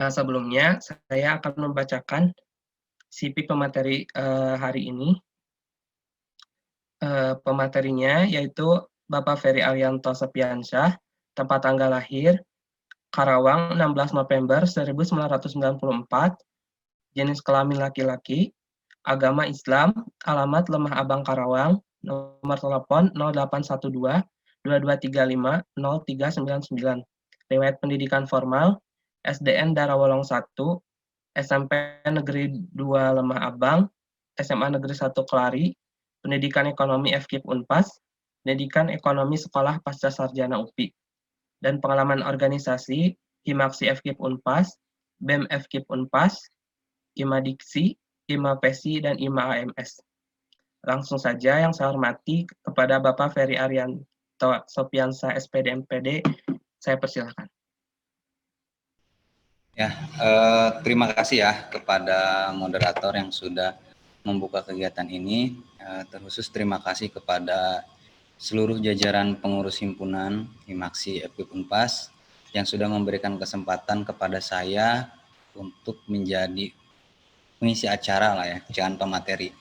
Nah, sebelumnya saya akan membacakan CV pemateri hari ini. Pematerinya yaitu Bapak Ferry Arianto Sepiansyah, tempat tanggal lahir Karawang 16 November 1994, jenis kelamin laki-laki, agama Islam, alamat Lemah Abang Karawang, nomor telepon 0812 2235 0399. Riwayat pendidikan formal, SDN Darawolong 1, SMP Negeri 2 Lemah Abang, SMA Negeri 1 Kelari, Pendidikan Ekonomi FKIP Unpas, Pendidikan Ekonomi Sekolah Pasca Sarjana UPI, dan pengalaman organisasi Himaksi FKIP Unpas, BEM FKIP Unpas, Hima Diksi, Hima PESI, dan Hima AMS. Langsung saja yang saya hormati kepada Bapak Ferry Arianto Sopiansa SPD MPD, saya persilahkan. Ya, terima kasih ya kepada moderator yang sudah membuka kegiatan ini. Terkhusus terima kasih kepada seluruh jajaran pengurus himpunan Himaksi FKIP Unpas yang sudah memberikan kesempatan kepada saya untuk menjadi pengisi acara lah ya, jangan pemateri.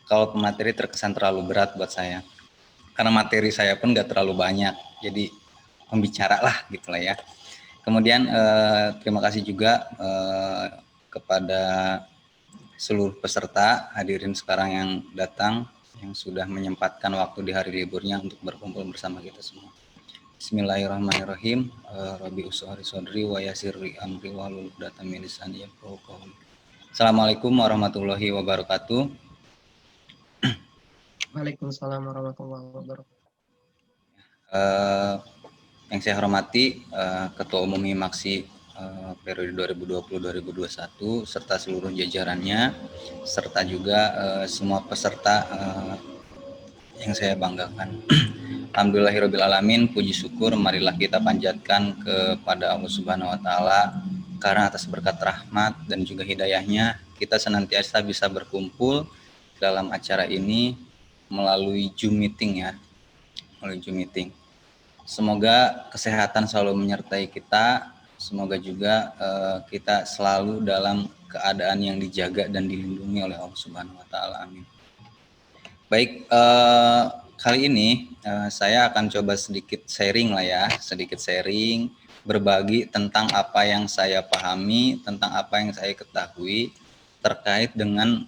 Kalau pemateri terkesan terlalu berat buat saya, karena materi saya pun nggak terlalu banyak, jadi pembicara lah gitu lah ya. Kemudian terima kasih juga kepada seluruh peserta hadirin sekarang yang datang, yang sudah menyempatkan waktu di hari liburnya untuk berkumpul bersama kita semua. Bismillahirrahmanirrahim. Rabbi usuhari sodri wa yasirri amri wahlul 'uqdatam min lisani yafqahu qawli. Assalamualaikum warahmatullahi wabarakatuh. Waalaikumsalam warahmatullahi wabarakatuh. Yang saya hormati Ketua Umum Himaksi periode 2020-2021 serta seluruh jajarannya, serta juga semua peserta yang saya banggakan. Alhamdulillahirrahmanirrahim, puji syukur marilah kita panjatkan kepada Allah Subhanahu wa Ta'ala, karena atas berkat rahmat dan juga hidayahnya kita senantiasa bisa berkumpul dalam acara ini melalui Zoom meeting ya, melalui Zoom meeting. Semoga kesehatan selalu menyertai kita, semoga juga kita selalu dalam keadaan yang dijaga dan dilindungi oleh Allah Subhanahu wa Ta'ala. Amin. Baik, kali ini saya akan coba sedikit sharing lah ya, sedikit sharing, berbagi tentang apa yang saya pahami, tentang apa yang saya ketahui terkait dengan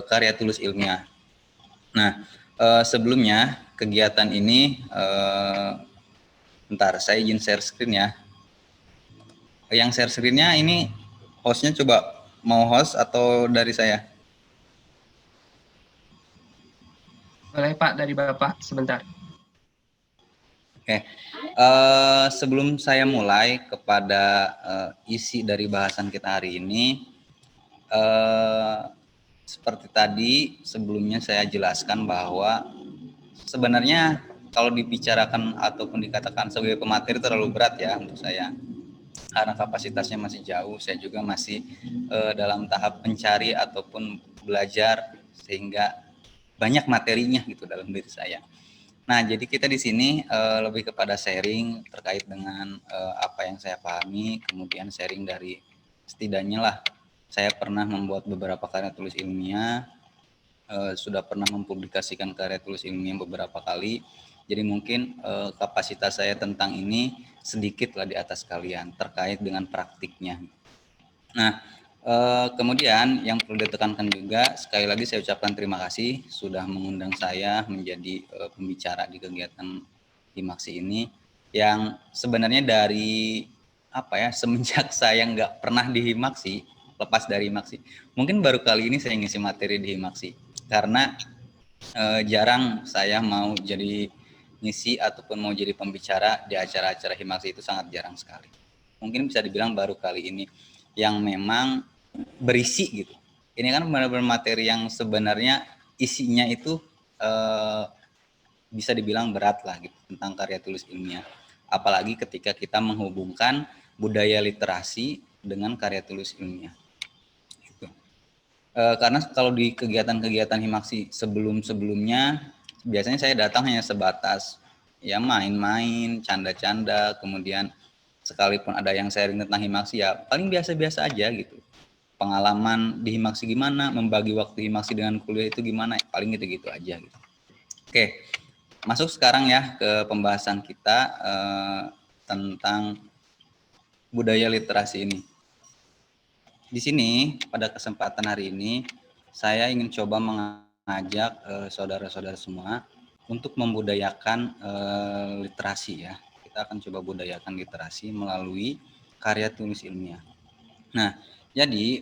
karya tulis ilmiah. Nah, sebelumnya kegiatan ini, bentar saya izin share screen ya. Yang share screen-nya ini hostnya coba mau host atau dari saya? Boleh Pak, dari Bapak sebentar. Oke, sebelum saya mulai kepada isi dari bahasan kita hari ini, seperti tadi sebelumnya saya jelaskan bahwa sebenarnya kalau dibicarakan ataupun dikatakan sebagai pemateri terlalu berat ya untuk saya, karena kapasitasnya masih jauh. Saya juga masih dalam tahap mencari ataupun belajar, sehingga banyak materinya gitu dalam diri saya. Nah, jadi kita di sini lebih kepada sharing terkait dengan apa yang saya pahami, kemudian sharing dari setidaknya lah saya pernah membuat beberapa karya tulis ilmiah, sudah pernah mempublikasikan karya tulis ilmiah beberapa kali. Jadi mungkin kapasitas saya tentang ini sedikit lah di atas kalian terkait dengan praktiknya. Nah, kemudian yang perlu ditekankan juga, sekali lagi saya ucapkan terima kasih sudah mengundang saya menjadi pembicara di kegiatan Himaksi ini, yang sebenarnya dari semenjak saya nggak pernah di Himaksi, lepas dari Himaksi, mungkin baru kali ini saya ngisi materi di Himaksi, karena jarang saya mau jadi ngisi ataupun mau jadi pembicara di acara-acara Himaksi, itu sangat jarang sekali. Mungkin bisa dibilang baru kali ini yang memang berisi gitu. Ini kan benar-benar materi yang sebenarnya isinya itu bisa dibilang berat lah gitu, tentang karya tulis ilmiah. Apalagi ketika kita menghubungkan budaya literasi dengan karya tulis ilmiah. Gitu. Karena kalau di kegiatan-kegiatan Himaksi sebelum-sebelumnya, biasanya saya datang hanya sebatas ya main-main, canda-canda, kemudian sekalipun ada yang sharing tentang Himaksi ya paling biasa-biasa aja gitu. Pengalaman di Himaksi gimana, membagi waktu Himaksi dengan kuliah itu gimana, paling gitu-gitu aja gitu. Oke, masuk sekarang ya ke pembahasan kita tentang budaya literasi ini. Di sini pada kesempatan hari ini saya ingin coba mengajak saudara-saudara semua untuk membudayakan literasi ya. Kita akan coba budayakan literasi melalui karya tulis ilmiah. Nah, jadi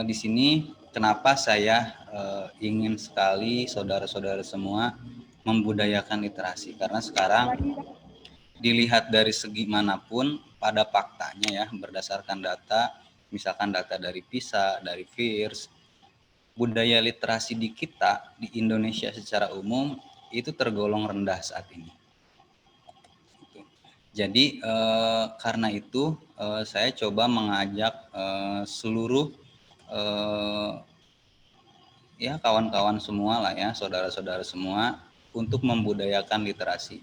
di sini kenapa saya ingin sekali saudara-saudara semua membudayakan literasi, karena sekarang dilihat dari segi manapun pada faktanya ya, berdasarkan data, misalkan data dari PISA, dari FIRS, budaya literasi di kita di Indonesia secara umum itu tergolong rendah saat ini. Jadi karena itu saya coba mengajak seluruh ya kawan-kawan semua lah ya, saudara-saudara semua untuk membudayakan literasi.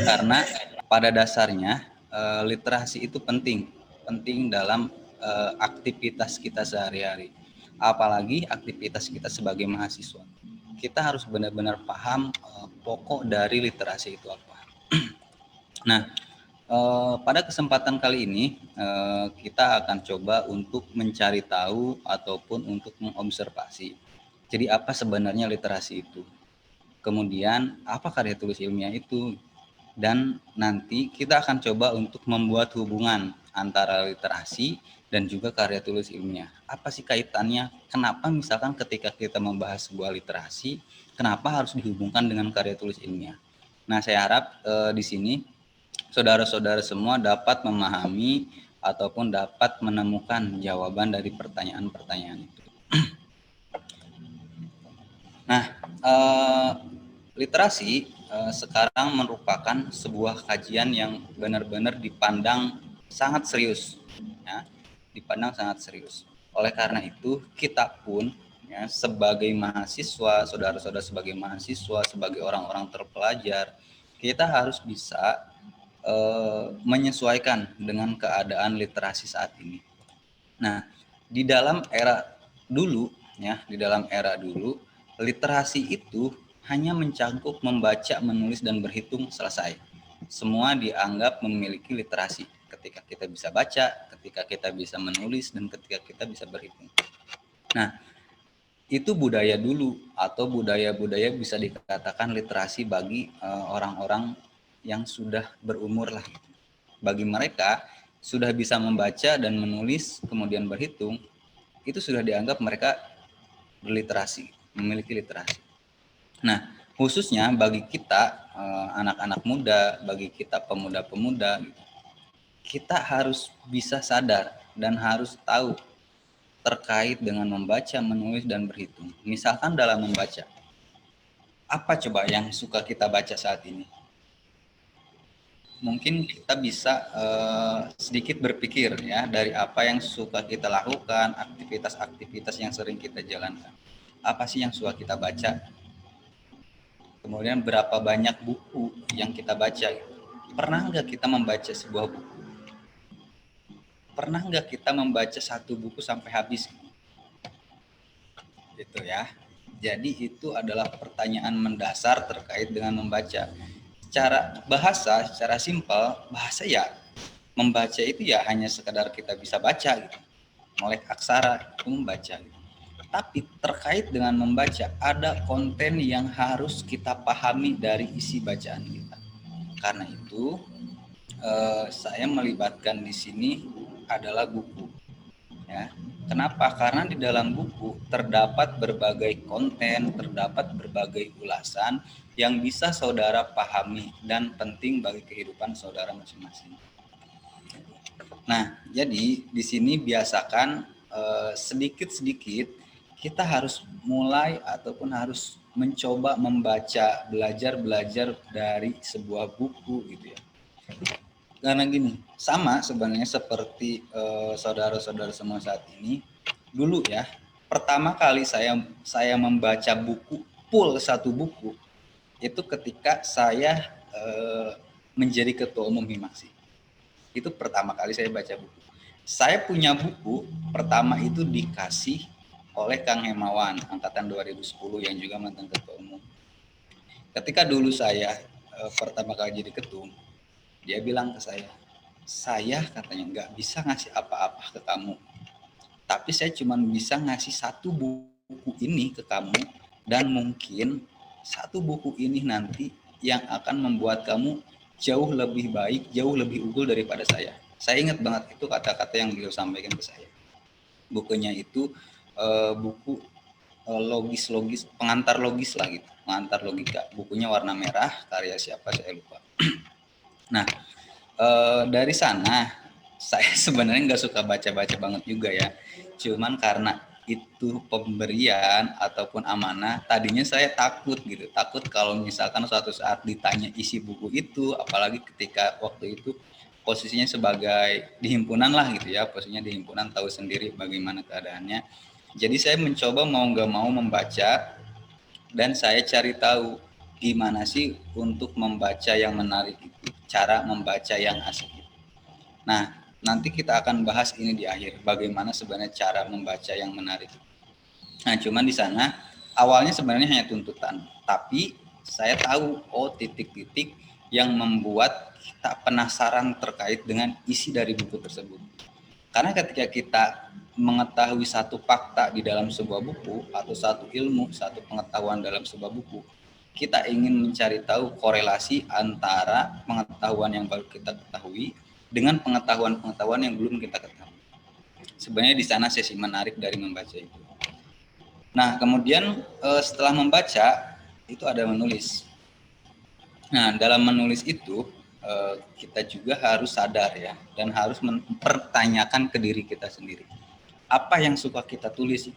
Karena pada dasarnya literasi itu penting dalam aktivitas kita sehari-hari. Apalagi aktivitas kita sebagai mahasiswa. Kita harus benar-benar paham pokok dari literasi itu apa. Nah, pada kesempatan kali ini kita akan coba untuk mencari tahu ataupun untuk mengobservasi. Jadi apa sebenarnya literasi itu? Kemudian apa karya tulis ilmiah itu? Dan nanti kita akan coba untuk membuat hubungan antara literasi dan juga karya tulis ilmiah. Apa sih kaitannya? Kenapa misalkan ketika kita membahas sebuah literasi, kenapa harus dihubungkan dengan karya tulis ilmiah? Nah, saya harap di sini saudara-saudara semua dapat memahami ataupun dapat menemukan jawaban dari pertanyaan-pertanyaan itu. Nah, literasi sekarang merupakan sebuah kajian yang benar-benar dipandang sangat serius, ya, dipandang sangat serius. Oleh karena itu, kita pun ya, sebagai mahasiswa, saudara-saudara sebagai mahasiswa, sebagai orang-orang terpelajar, kita harus bisa menyesuaikan dengan keadaan literasi saat ini. Nah, di dalam era dulu, ya, di dalam era dulu, literasi itu hanya mencakup membaca, menulis, dan berhitung selesai. Semua dianggap memiliki literasi. Ketika kita bisa baca, ketika kita bisa menulis, dan ketika kita bisa berhitung. Nah, itu budaya dulu atau budaya-budaya bisa dikatakan literasi bagi orang-orang yang sudah berumur lah. Bagi mereka sudah bisa membaca dan menulis kemudian berhitung, itu sudah dianggap mereka berliterasi, memiliki literasi. Nah, khususnya bagi kita anak-anak muda, bagi kita pemuda-pemuda, kita harus bisa sadar dan harus tahu terkait dengan membaca, menulis, dan berhitung. Misalkan dalam membaca, apa coba yang suka kita baca saat ini? Mungkin kita bisa sedikit berpikir ya dari apa yang suka kita lakukan, aktivitas-aktivitas yang sering kita jalankan. Apa sih yang suka kita baca? Kemudian berapa banyak buku yang kita baca? Pernah nggak kita membaca sebuah buku? Pernah nggak kita membaca satu buku sampai habis? Gitu ya. Jadi itu adalah pertanyaan mendasar terkait dengan membaca. Secara simpel, bahasa ya membaca itu ya hanya sekedar kita bisa baca gitu. Melek aksara itu membaca gitu. Tapi terkait dengan membaca ada konten yang harus kita pahami dari isi bacaan kita. Karena itu saya melibatkan di sini adalah buku. Ya. Kenapa? Karena di dalam buku terdapat berbagai konten, terdapat berbagai ulasan yang bisa saudara pahami dan penting bagi kehidupan saudara masing-masing. Nah, jadi di sini biasakan sedikit-sedikit kita harus mulai ataupun harus mencoba membaca, belajar dari sebuah buku gitu ya. Karena gini, sama sebenarnya seperti saudara-saudara semua saat ini. Dulu ya, pertama kali saya membaca buku full satu buku itu ketika saya menjadi ketua umum Himaksi. Itu pertama kali saya baca buku. Saya punya buku pertama itu dikasih oleh Kang Hemawan, angkatan 2010 yang juga mantan ketua umum. Ketika dulu saya pertama kali jadi ketum, dia bilang ke saya katanya nggak bisa ngasih apa-apa ke kamu, tapi saya cuma bisa ngasih satu buku ini ke kamu, dan mungkin satu buku ini nanti yang akan membuat kamu jauh lebih baik, jauh lebih unggul daripada saya. Saya ingat banget itu kata-kata yang beliau sampaikan ke saya. Bukunya itu buku logis, pengantar logis lah gitu, pengantar logika. Bukunya warna merah, karya siapa saya lupa. Nah, dari sana saya sebenarnya nggak suka baca-baca banget juga ya. Cuman karena itu pemberian ataupun amanah, tadinya saya takut gitu. Takut kalau misalkan suatu saat ditanya isi buku itu, apalagi ketika waktu itu posisinya sebagai di himpunan lah gitu ya, posisinya di himpunan, tahu sendiri bagaimana keadaannya. Jadi saya mencoba mau nggak mau membaca, dan saya cari tahu gimana sih untuk membaca yang menarik itu, cara membaca yang asik itu. Nah, nanti kita akan bahas ini di akhir, bagaimana sebenarnya cara membaca yang menarik. Nah, cuman di sana awalnya sebenarnya hanya tuntutan, tapi saya tahu titik-titik yang membuat kita penasaran terkait dengan isi dari buku tersebut. Karena ketika kita mengetahui satu fakta di dalam sebuah buku atau satu ilmu, satu pengetahuan dalam sebuah buku, kita ingin mencari tahu korelasi antara pengetahuan yang baru kita ketahui dengan pengetahuan-pengetahuan yang belum kita ketahui. Sebenarnya di sana sesi menarik dari membaca itu. Nah, kemudian setelah membaca itu ada menulis. Nah, dalam menulis itu kita juga harus sadar ya, dan harus mempertanyakan ke diri kita sendiri. Apa yang suka kita tulis?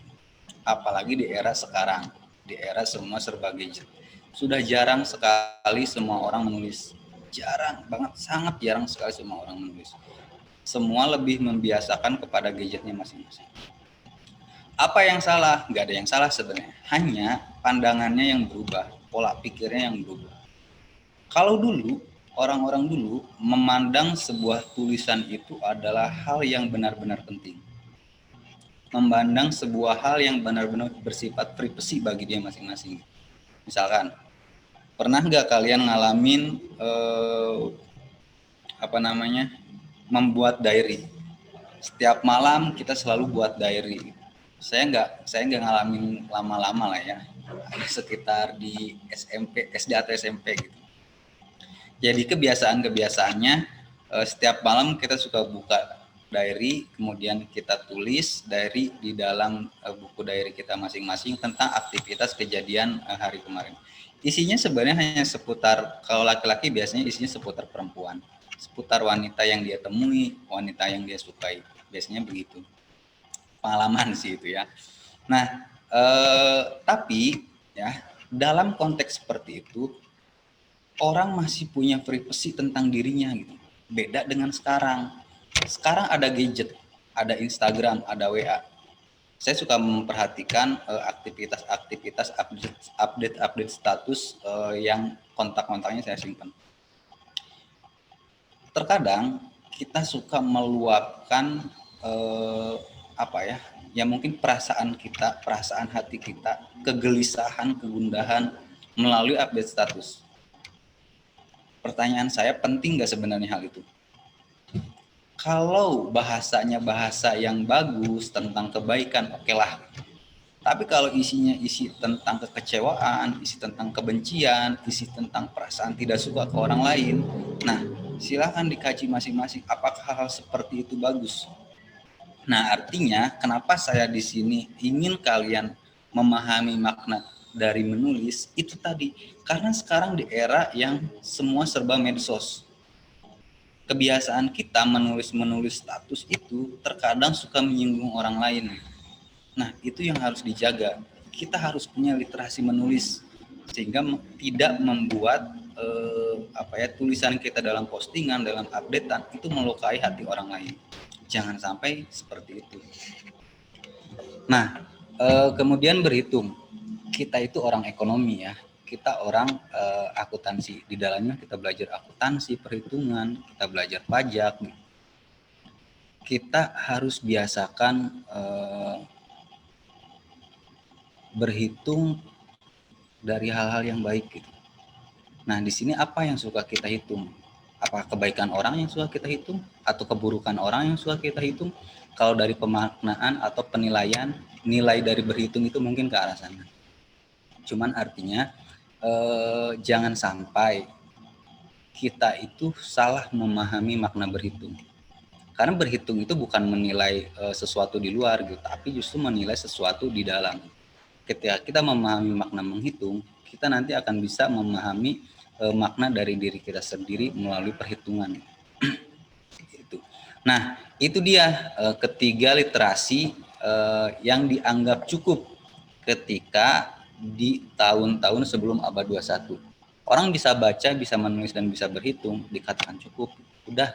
Apalagi di era sekarang, di era semua serba gadget. Sudah jarang sekali semua orang menulis. Jarang banget, sangat jarang sekali semua orang menulis. Semua lebih membiasakan kepada gadgetnya masing-masing. Apa yang salah? Nggak ada yang salah sebenarnya. Hanya pandangannya yang berubah, pola pikirnya yang berubah. Kalau dulu, orang-orang dulu memandang sebuah tulisan itu adalah hal yang benar-benar penting. Memandang sebuah hal yang benar-benar bersifat privasi bagi dia masing-masing. Misalkan, pernah nggak kalian ngalamin membuat diary? Setiap malam kita selalu buat diary. Saya nggak ngalamin lama-lama lah ya, sekitar di SMP, SD atau SMP gitu. Jadi kebiasaan-kebiasaannya setiap malam kita suka buka diary, kemudian kita tulis diary di dalam buku diary kita masing-masing tentang aktivitas kejadian hari kemarin. Isinya sebenarnya hanya seputar, kalau laki-laki biasanya isinya seputar perempuan, seputar wanita yang dia temui, wanita yang dia sukai, biasanya begitu. Pengalaman sih itu ya. Nah, tapi ya dalam konteks seperti itu, orang masih punya privasi tentang dirinya gitu. Beda dengan sekarang. Sekarang ada gadget, ada Instagram, ada WA. Saya suka memperhatikan aktivitas update status yang kontak-kontaknya saya simpan. Terkadang kita suka meluapkan ya mungkin perasaan kita, perasaan hati kita, kegelisahan, kegundahan melalui update status. Pertanyaan saya, penting nggak sebenarnya hal itu? Kalau bahasanya bahasa yang bagus tentang kebaikan, oke lah. Tapi kalau isinya isi tentang kekecewaan, isi tentang kebencian, isi tentang perasaan tidak suka ke orang lain, nah silakan dikaji masing-masing apakah hal seperti itu bagus. Nah, artinya kenapa saya di sini ingin kalian memahami makna dari menulis itu tadi, karena sekarang di era yang semua serba medsos. Kebiasaan kita menulis status itu terkadang suka menyinggung orang lain. Nah, itu yang harus dijaga. Kita harus punya literasi menulis sehingga tidak membuat tulisan kita dalam postingan, dalam updatean itu melukai hati orang lain. Jangan sampai seperti itu. Nah, kemudian berhitung. Kita itu orang ekonomi ya. Kita orang akuntansi. Di dalamnya kita belajar akuntansi, perhitungan, kita belajar pajak. kita harus biasakan berhitung dari hal-hal yang baik gitu. Nah, di sini apa yang suka kita hitung? Apa kebaikan orang yang suka kita hitung atau keburukan orang yang suka kita hitung? Kalau dari pemaknaan atau penilaian, nilai dari berhitung itu mungkin ke arah sana. Cuman artinya jangan sampai kita itu salah memahami makna berhitung. Karena berhitung itu bukan menilai sesuatu di luar gitu, tapi justru menilai sesuatu di dalam. Ketika kita memahami makna menghitung, kita nanti akan bisa memahami makna dari diri kita sendiri melalui perhitungan. Itu. Nah, itu dia ketiga literasi yang dianggap cukup ketika di tahun-tahun sebelum abad 21. Orang bisa baca, bisa menulis, dan bisa berhitung, dikatakan cukup. Udah.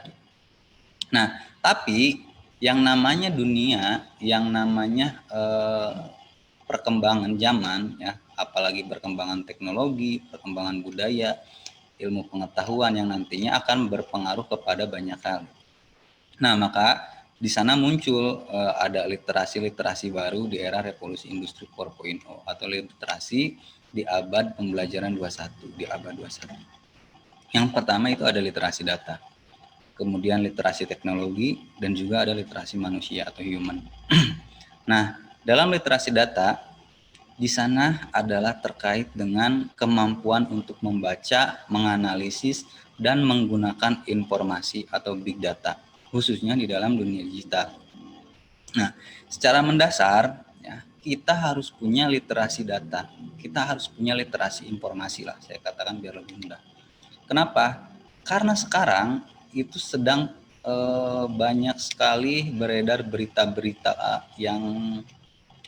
Nah, tapi yang namanya dunia, yang namanya perkembangan zaman, ya, apalagi perkembangan teknologi, perkembangan budaya, ilmu pengetahuan yang nantinya akan berpengaruh kepada banyak hal. Nah, maka di sana muncul ada literasi-literasi baru di era revolusi industri 4.0 atau literasi di abad pembelajaran 21, di abad 21. Yang pertama itu ada literasi data, kemudian literasi teknologi, dan juga ada literasi manusia atau human. Nah, dalam literasi data, di sana adalah terkait dengan kemampuan untuk membaca, menganalisis, dan menggunakan informasi atau big data, khususnya di dalam dunia digital. Nah, secara mendasar, ya, kita harus punya literasi data, kita harus punya literasi informasi lah, saya katakan biar lebih mudah. Kenapa? Karena sekarang itu sedang banyak sekali beredar berita-berita yang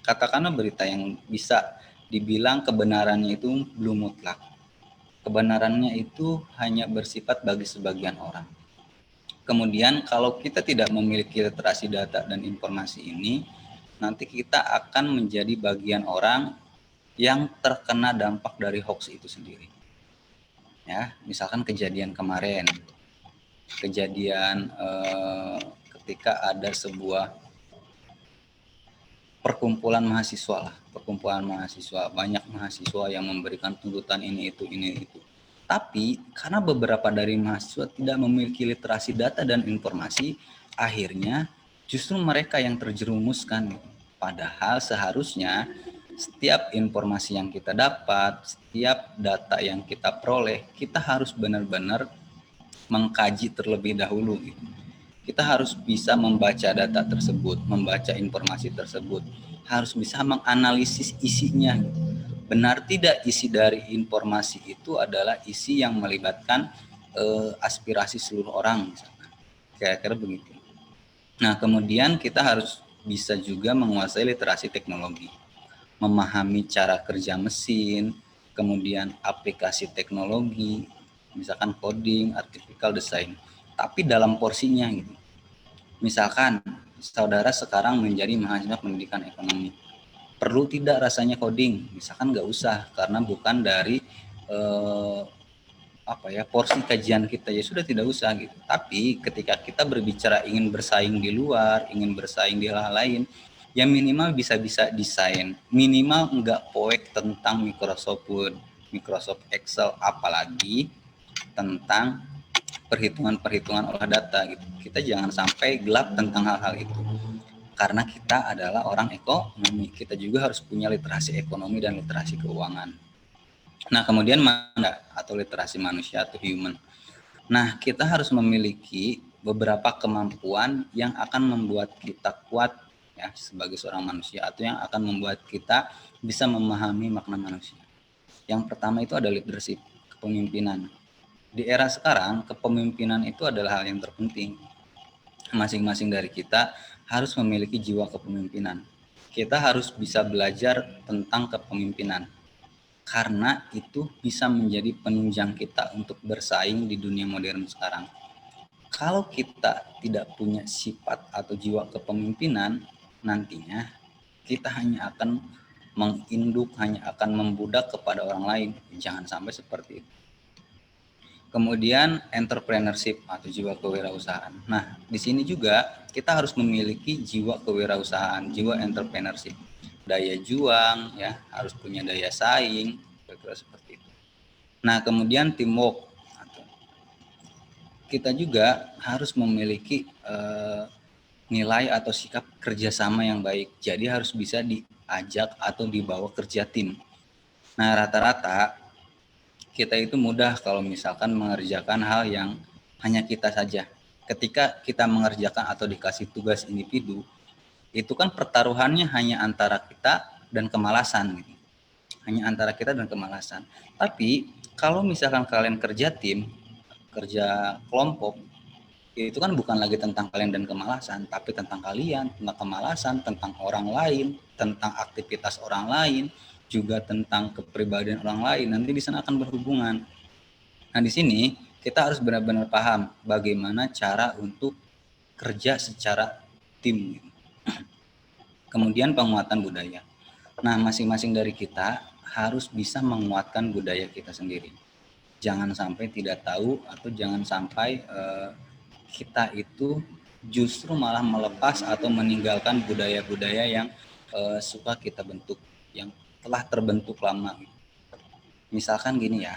katakanlah berita yang bisa dibilang kebenarannya itu belum mutlak. Kebenarannya itu hanya bersifat bagi sebagian orang. Kemudian kalau kita tidak memiliki literasi data dan informasi ini, nanti kita akan menjadi bagian orang yang terkena dampak dari hoax itu sendiri. Ya, misalkan kejadian kemarin, kejadian ketika ada sebuah perkumpulan mahasiswa lah, perkumpulan mahasiswa, banyak mahasiswa yang memberikan tuntutan ini itu. Tapi karena beberapa dari mahasiswa tidak memiliki literasi data dan informasi, akhirnya justru mereka yang terjerumuskan. Padahal seharusnya setiap informasi yang kita dapat, setiap data yang kita peroleh, kita harus benar-benar mengkaji terlebih dahulu. Kita harus bisa membaca data tersebut, membaca informasi tersebut, harus bisa menganalisis isinya. Benar tidak isi dari informasi itu adalah isi yang melibatkan aspirasi seluruh orang, misalkan. Kira-kira begitu. Nah, kemudian kita harus bisa juga menguasai literasi teknologi, memahami cara kerja mesin, kemudian aplikasi teknologi, misalkan coding, artificial design, tapi dalam porsinya gitu. Misalkan saudara sekarang menjadi mahasiswa pendidikan ekonomi, perlu tidak rasanya coding? Misalkan nggak usah, karena bukan dari porsi kajian kita, ya sudah tidak usah gitu. Tapi ketika kita berbicara ingin bersaing di luar, ingin bersaing di hal lain, ya minimal bisa-bisa desain, minimal nggak poek tentang Microsoft Word, Microsoft Excel, apalagi tentang perhitungan-perhitungan olah data gitu. Kita jangan sampai gelap tentang hal-hal itu. Karena kita adalah orang ekonomi, kita juga harus punya literasi ekonomi dan literasi keuangan. Nah, kemudian mana atau literasi manusia atau human. Nah, kita harus memiliki beberapa kemampuan yang akan membuat kita kuat ya sebagai seorang manusia, atau yang akan membuat kita bisa memahami makna manusia. Yang pertama itu ada leadership, kepemimpinan. Di era sekarang, kepemimpinan itu adalah hal yang terpenting. Masing-masing dari kita harus memiliki jiwa kepemimpinan. Kita harus bisa belajar tentang kepemimpinan, karena itu bisa menjadi penunjang kita untuk bersaing di dunia modern sekarang. Kalau kita tidak punya sifat atau jiwa kepemimpinan, nantinya kita hanya akan menginduk, hanya akan membudak kepada orang lain. Jangan sampai seperti itu. Kemudian entrepreneurship atau jiwa kewirausahaan. Nah, di sini juga kita harus memiliki jiwa kewirausahaan, jiwa entrepreneurship. Daya juang, ya, harus punya daya saing, kira-kira seperti itu. Nah, kemudian teamwork. Kita juga harus memiliki nilai atau sikap kerjasama yang baik. Jadi harus bisa diajak atau dibawa kerja tim. Nah, rata-rata kita itu mudah kalau misalkan mengerjakan hal yang hanya kita saja. Ketika kita mengerjakan atau dikasih tugas individu, itu kan pertaruhannya hanya antara kita dan kemalasan gitu. Hanya antara kita dan kemalasan. Tapi kalau misalkan kalian kerja tim, kerja kelompok, itu kan bukan lagi tentang kalian dan kemalasan, tapi tentang kalian, tentang kemalasan, tentang orang lain, tentang aktivitas orang lain, juga tentang kepribadian orang lain. Nanti di sana akan berhubungan. Nah, di sini kita harus benar-benar paham bagaimana cara untuk kerja secara tim. Kemudian penguatan budaya. Nah, masing-masing dari kita harus bisa menguatkan budaya kita sendiri. Jangan sampai tidak tahu atau jangan sampai kita itu justru malah melepas atau meninggalkan budaya-budaya yang suka kita bentuk, yang telah terbentuk lama. Misalkan gini ya,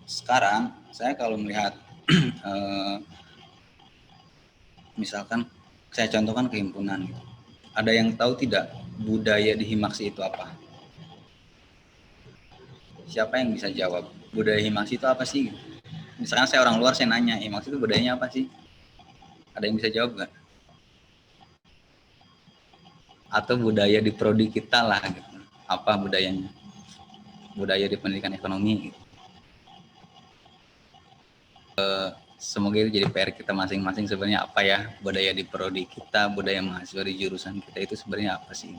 sekarang saya kalau melihat misalkan saya contohkan kehimpunan, ada yang tahu tidak budaya di Himaksi itu apa? Siapa yang bisa jawab? Budaya Himaksi itu apa sih? Misalkan saya orang luar, saya nanya, Himaksi itu budayanya apa sih? Ada yang bisa jawab nggak? Atau budaya di prodi kita lah gitu. Apa budayanya? Budaya di pendidikan ekonomi gitu. Semoga itu jadi PR kita masing-masing, sebenarnya apa ya budaya di prodi kita, budaya mahasiswa di jurusan kita itu sebenarnya apa sih?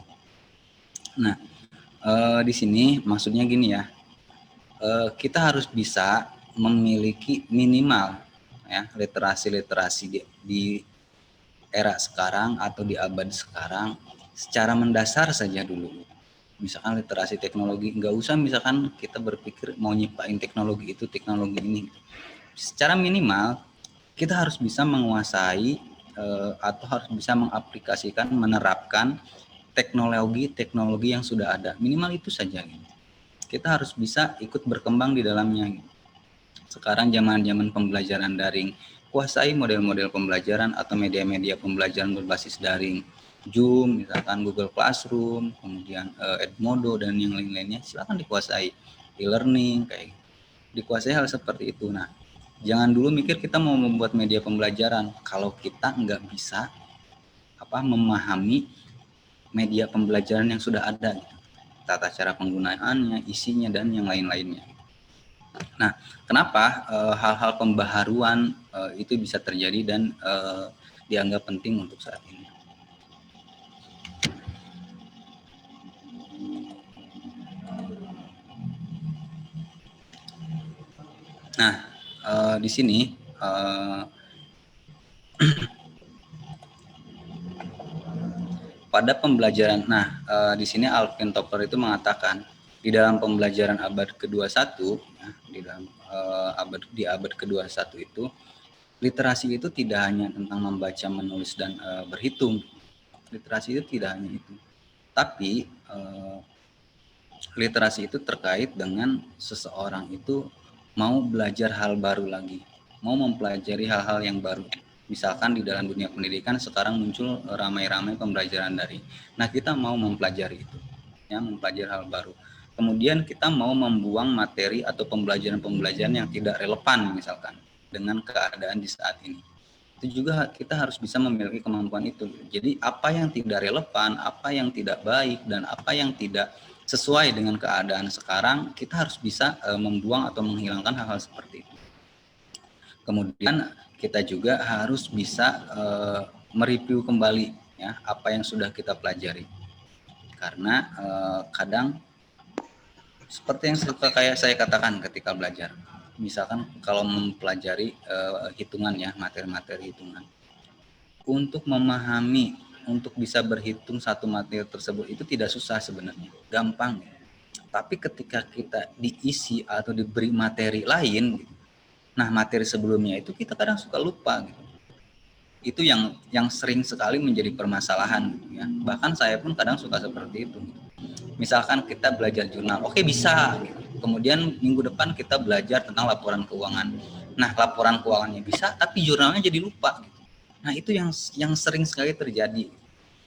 Nah, di sini maksudnya gini ya, kita harus bisa memiliki minimal ya literasi di era sekarang atau di abad sekarang secara mendasar saja dulu. Misalkan literasi teknologi, nggak usah misalkan kita berpikir mau nyiptain teknologi itu, teknologi ini. Secara minimal kita harus bisa menguasai atau harus bisa mengaplikasikan, menerapkan teknologi yang sudah ada. Minimal itu saja. Kita harus bisa ikut berkembang di dalamnya. Sekarang zaman pembelajaran daring, kuasai model-model pembelajaran atau media-media pembelajaran berbasis daring. Zoom, misalkan Google Classroom, kemudian Edmodo dan yang lain-lainnya, silakan dikuasai. E-learning kayak dikuasai hal seperti itu. Nah, jangan dulu mikir kita mau membuat media pembelajaran kalau kita nggak bisa memahami media pembelajaran yang sudah ada, gitu. Tata cara penggunaannya, isinya dan yang lain-lainnya. Nah, kenapa hal-hal pembaharuan itu bisa terjadi dan dianggap penting untuk saat ini? Nah, di sini pada pembelajaran, di sini Alvin Toffler itu mengatakan di dalam pembelajaran abad ke-21, ya, di abad ke-21 itu literasi itu tidak hanya tentang membaca, menulis dan berhitung. Literasi itu tidak hanya itu, tapi literasi itu terkait dengan seseorang itu mau belajar hal baru lagi, mau mempelajari hal-hal yang baru. Misalkan di dalam dunia pendidikan sekarang muncul ramai-ramai pembelajaran daring. Nah, kita mau mempelajari itu, ya, mempelajari hal baru. Kemudian kita mau membuang materi atau pembelajaran-pembelajaran yang tidak relevan misalkan dengan keadaan di saat ini. Itu juga kita harus bisa memiliki kemampuan itu. Jadi apa yang tidak relevan, apa yang tidak baik, dan apa yang tidak sesuai dengan keadaan sekarang, kita harus bisa membuang atau menghilangkan hal-hal seperti itu. Kemudian kita juga harus bisa mereview kembali ya apa yang sudah kita pelajari. Karena kadang seperti yang kayak saya katakan ketika belajar. Misalkan kalau mempelajari hitungan ya, materi-materi hitungan. Untuk memahami, untuk bisa berhitung satu materi tersebut itu tidak susah sebenarnya, gampang. Tapi ketika kita diisi atau diberi materi lain, gitu, nah materi sebelumnya itu kita kadang suka lupa gitu. Itu yang sering sekali menjadi permasalahan gitu ya. Bahkan saya pun kadang suka seperti itu. Misalkan kita belajar jurnal, oke bisa gitu. Kemudian minggu depan kita belajar tentang laporan keuangan. Nah, laporan keuangannya bisa tapi jurnalnya jadi lupa gitu. Nah, itu yang sering sekali terjadi.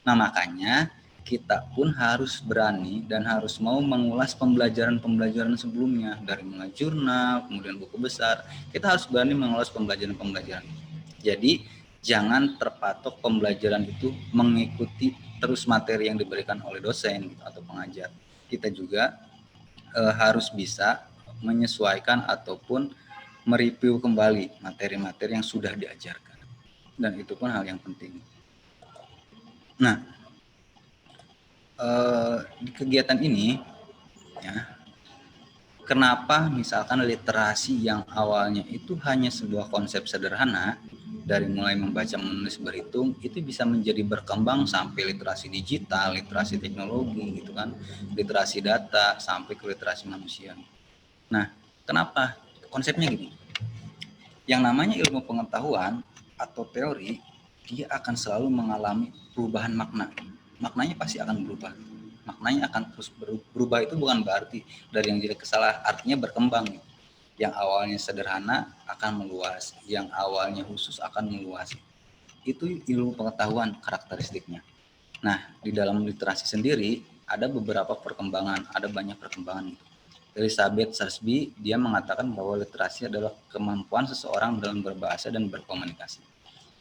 Nah, makanya kita pun harus berani dan harus mau mengulas pembelajaran-pembelajaran sebelumnya dari mulai jurnal, kemudian buku besar. Kita harus berani mengulas pembelajaran-pembelajaran. Jadi, jangan terpatok pembelajaran itu mengikuti terus materi yang diberikan oleh dosen gitu, atau pengajar. Kita juga harus bisa menyesuaikan ataupun mereview kembali materi-materi yang sudah diajarkan. Dan itu pun hal yang penting. Nah, di kegiatan ini, ya, kenapa misalkan literasi yang awalnya itu hanya sebuah konsep sederhana, dari mulai membaca, menulis, berhitung, itu bisa menjadi berkembang sampai literasi digital, literasi teknologi, gitu kan, literasi data, sampai ke literasi manusia. Nah, kenapa? Konsepnya gini, yang namanya ilmu pengetahuan atau teori, dia akan selalu mengalami perubahan makna. Maknanya pasti akan berubah. Maknanya akan terus berubah. Itu bukan berarti dari yang jadi kesalah, artinya berkembang. Yang awalnya sederhana akan meluas, yang awalnya khusus akan meluas. Itu ilmu pengetahuan karakteristiknya. Nah, di dalam literasi sendiri ada beberapa perkembangan, ada banyak perkembangan. Elizabeth Sarsby, dia mengatakan bahwa literasi adalah kemampuan seseorang dalam berbahasa dan berkomunikasi.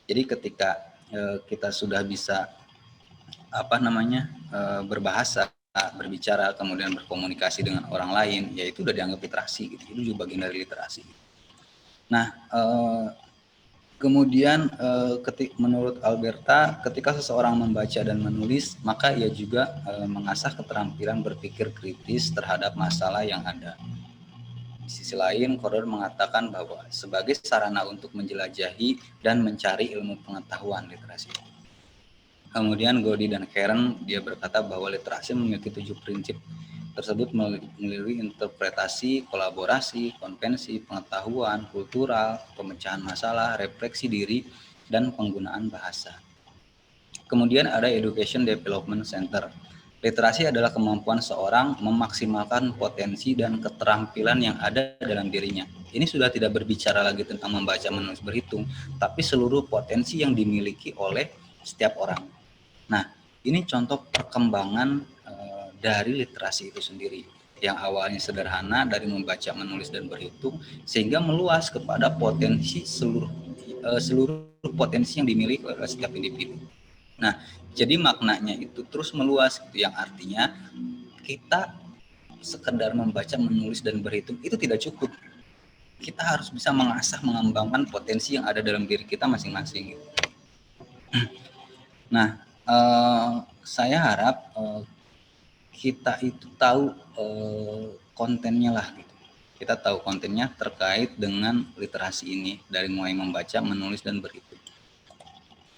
Jadi ketika kita sudah bisa berbahasa, berbicara, kemudian berkomunikasi dengan orang lain, ya itu udah dianggap literasi gitu. Itu juga bagian dari literasi. Nah, kemudian menurut Alberta, ketika seseorang membaca dan menulis, maka ia juga mengasah keterampilan berpikir kritis terhadap masalah yang ada. Di sisi lain, Cordon mengatakan bahwa sebagai sarana untuk menjelajahi dan mencari ilmu pengetahuan literasi. Kemudian Godi dan Karen, dia berkata bahwa literasi memiliki 7 prinsip tersebut melalui interpretasi, kolaborasi, konvensi, pengetahuan, kultural, pemecahan masalah, refleksi diri, dan penggunaan bahasa. Kemudian ada Education Development Center. Literasi adalah kemampuan seorang memaksimalkan potensi dan keterampilan yang ada dalam dirinya. Ini sudah tidak berbicara lagi tentang membaca, menulis, berhitung, tapi seluruh potensi yang dimiliki oleh setiap orang. Nah, ini contoh perkembangan dari literasi itu sendiri, yang awalnya sederhana dari membaca, menulis, dan berhitung, sehingga meluas kepada potensi seluruh potensi yang dimiliki oleh setiap individu. Nah, jadi maknanya itu terus meluas, gitu, yang artinya kita sekedar membaca, menulis, dan berhitung itu tidak cukup. Kita harus bisa mengasah, mengembangkan potensi yang ada dalam diri kita masing-masing. Gitu. Nah, saya harap kita itu tahu kontennya lah gitu. Kita tahu kontennya terkait dengan literasi ini, dari mulai membaca, menulis, dan berhitung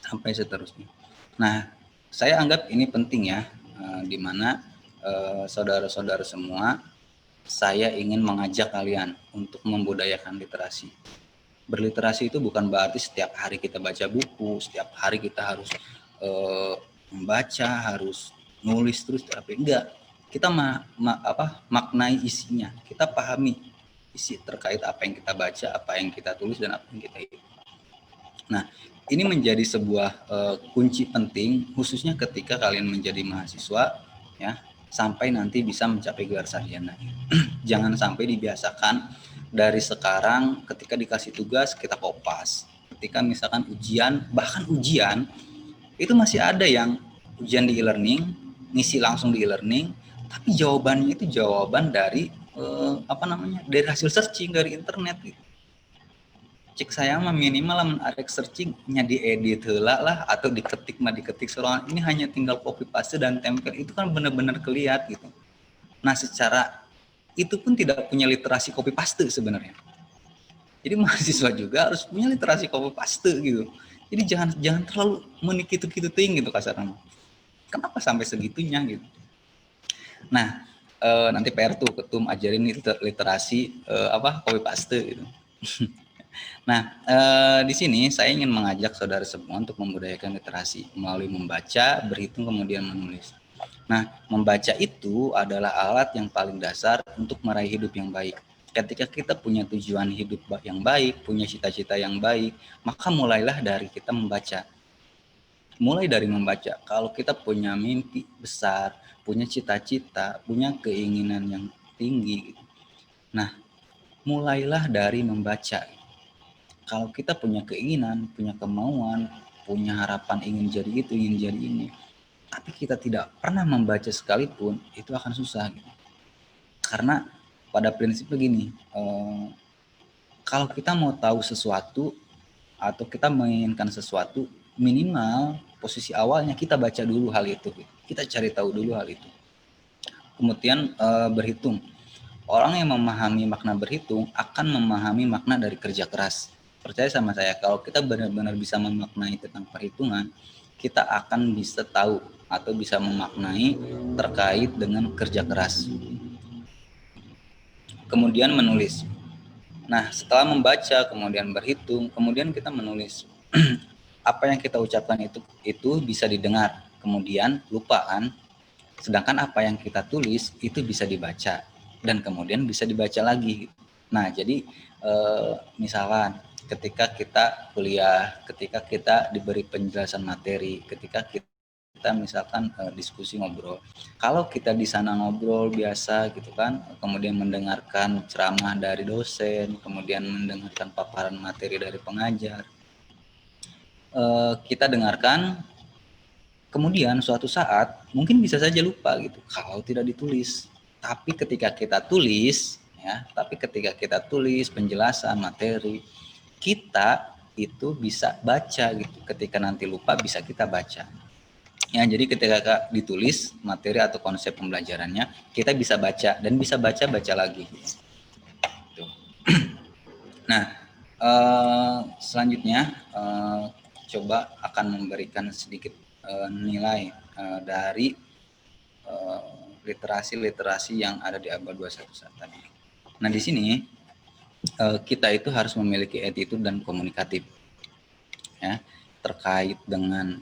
sampai seterusnya. Nah, saya anggap ini penting ya, di mana saudara-saudara semua, saya ingin mengajak kalian untuk membudayakan literasi. Berliterasi itu bukan berarti setiap hari kita baca buku, setiap hari kita harus membaca, harus nulis terus, tapi enggak. Kita maknai isinya, kita pahami isi terkait apa yang kita baca, apa yang kita tulis, dan apa yang kita hidup. Nah, ini menjadi sebuah kunci penting, khususnya ketika kalian menjadi mahasiswa, ya, sampai nanti bisa mencapai gelar sarjana. Jangan sampai dibiasakan dari sekarang ketika dikasih tugas kita kopas. Ketika misalkan ujian, bahkan ujian itu masih ada yang ujian di e-learning, ngisi langsung di e-learning, tapi jawabannya itu jawaban dari dari hasil searching dari internet gitu. Cek saya mah minimal lah arek searchingnya diedit heula lah, atau diketik soal ini hanya tinggal copy paste dan tempel, itu kan benar-benar kelihatan gitu. Nah, secara itu pun tidak punya literasi copy paste sebenarnya. Jadi mahasiswa juga harus punya literasi copy paste gitu. Jadi jangan terlalu menikitu-kitu ting gitu kasarnya. Kenapa sampai segitunya gitu. Nah, nanti PR tuh ketum ajarin literasi copy paste gitu. Nah, di sini saya ingin mengajak saudara semua untuk membudayakan literasi melalui membaca, berhitung, kemudian menulis. Nah, membaca itu adalah alat yang paling dasar untuk meraih hidup yang baik. Ketika kita punya tujuan hidup yang baik, punya cita-cita yang baik, maka mulailah dari kita membaca. Mulai dari membaca. Kalau kita punya mimpi besar, punya cita-cita, punya keinginan yang tinggi, nah, mulailah dari membaca. Kalau kita punya keinginan, punya kemauan, punya harapan ingin jadi itu, ingin jadi ini, tapi kita tidak pernah membaca sekalipun, itu akan susah. Gitu. Karena pada prinsip begini, kalau kita mau tahu sesuatu atau kita menginginkan sesuatu, minimal posisi awalnya kita baca dulu hal itu. Kita cari tahu dulu hal itu. Kemudian berhitung. Orang yang memahami makna berhitung akan memahami makna dari kerja keras. Percaya sama saya, kalau kita benar-benar bisa memaknai tentang perhitungan, kita akan bisa tahu atau bisa memaknai terkait dengan kerja keras. Kemudian menulis. Nah, setelah membaca, kemudian berhitung, kemudian kita menulis. Apa yang kita ucapkan itu bisa didengar, kemudian lupa kan. Sedangkan apa yang kita tulis itu bisa dibaca dan kemudian bisa dibaca lagi. Nah, jadi misalkan ketika kita kuliah, ketika kita diberi penjelasan materi, ketika kita misalkan diskusi ngobrol. Kalau kita di sana ngobrol biasa gitu kan, kemudian mendengarkan ceramah dari dosen, kemudian mendengarkan paparan materi dari pengajar, kita dengarkan, kemudian suatu saat mungkin bisa saja lupa gitu kalau tidak ditulis. Tapi ketika kita tulis, penjelasan materi, kita itu bisa baca gitu. Ketika nanti lupa bisa kita baca. Ya, jadi ketika ditulis materi atau konsep pembelajarannya, kita bisa baca dan bisa baca lagi. Gitu. Nah, selanjutnya coba akan memberikan sedikit nilai dari literasi-literasi yang ada di abad 21 tadi. Nah, di sini kita itu harus memiliki attitude dan komunikatif ya, terkait dengan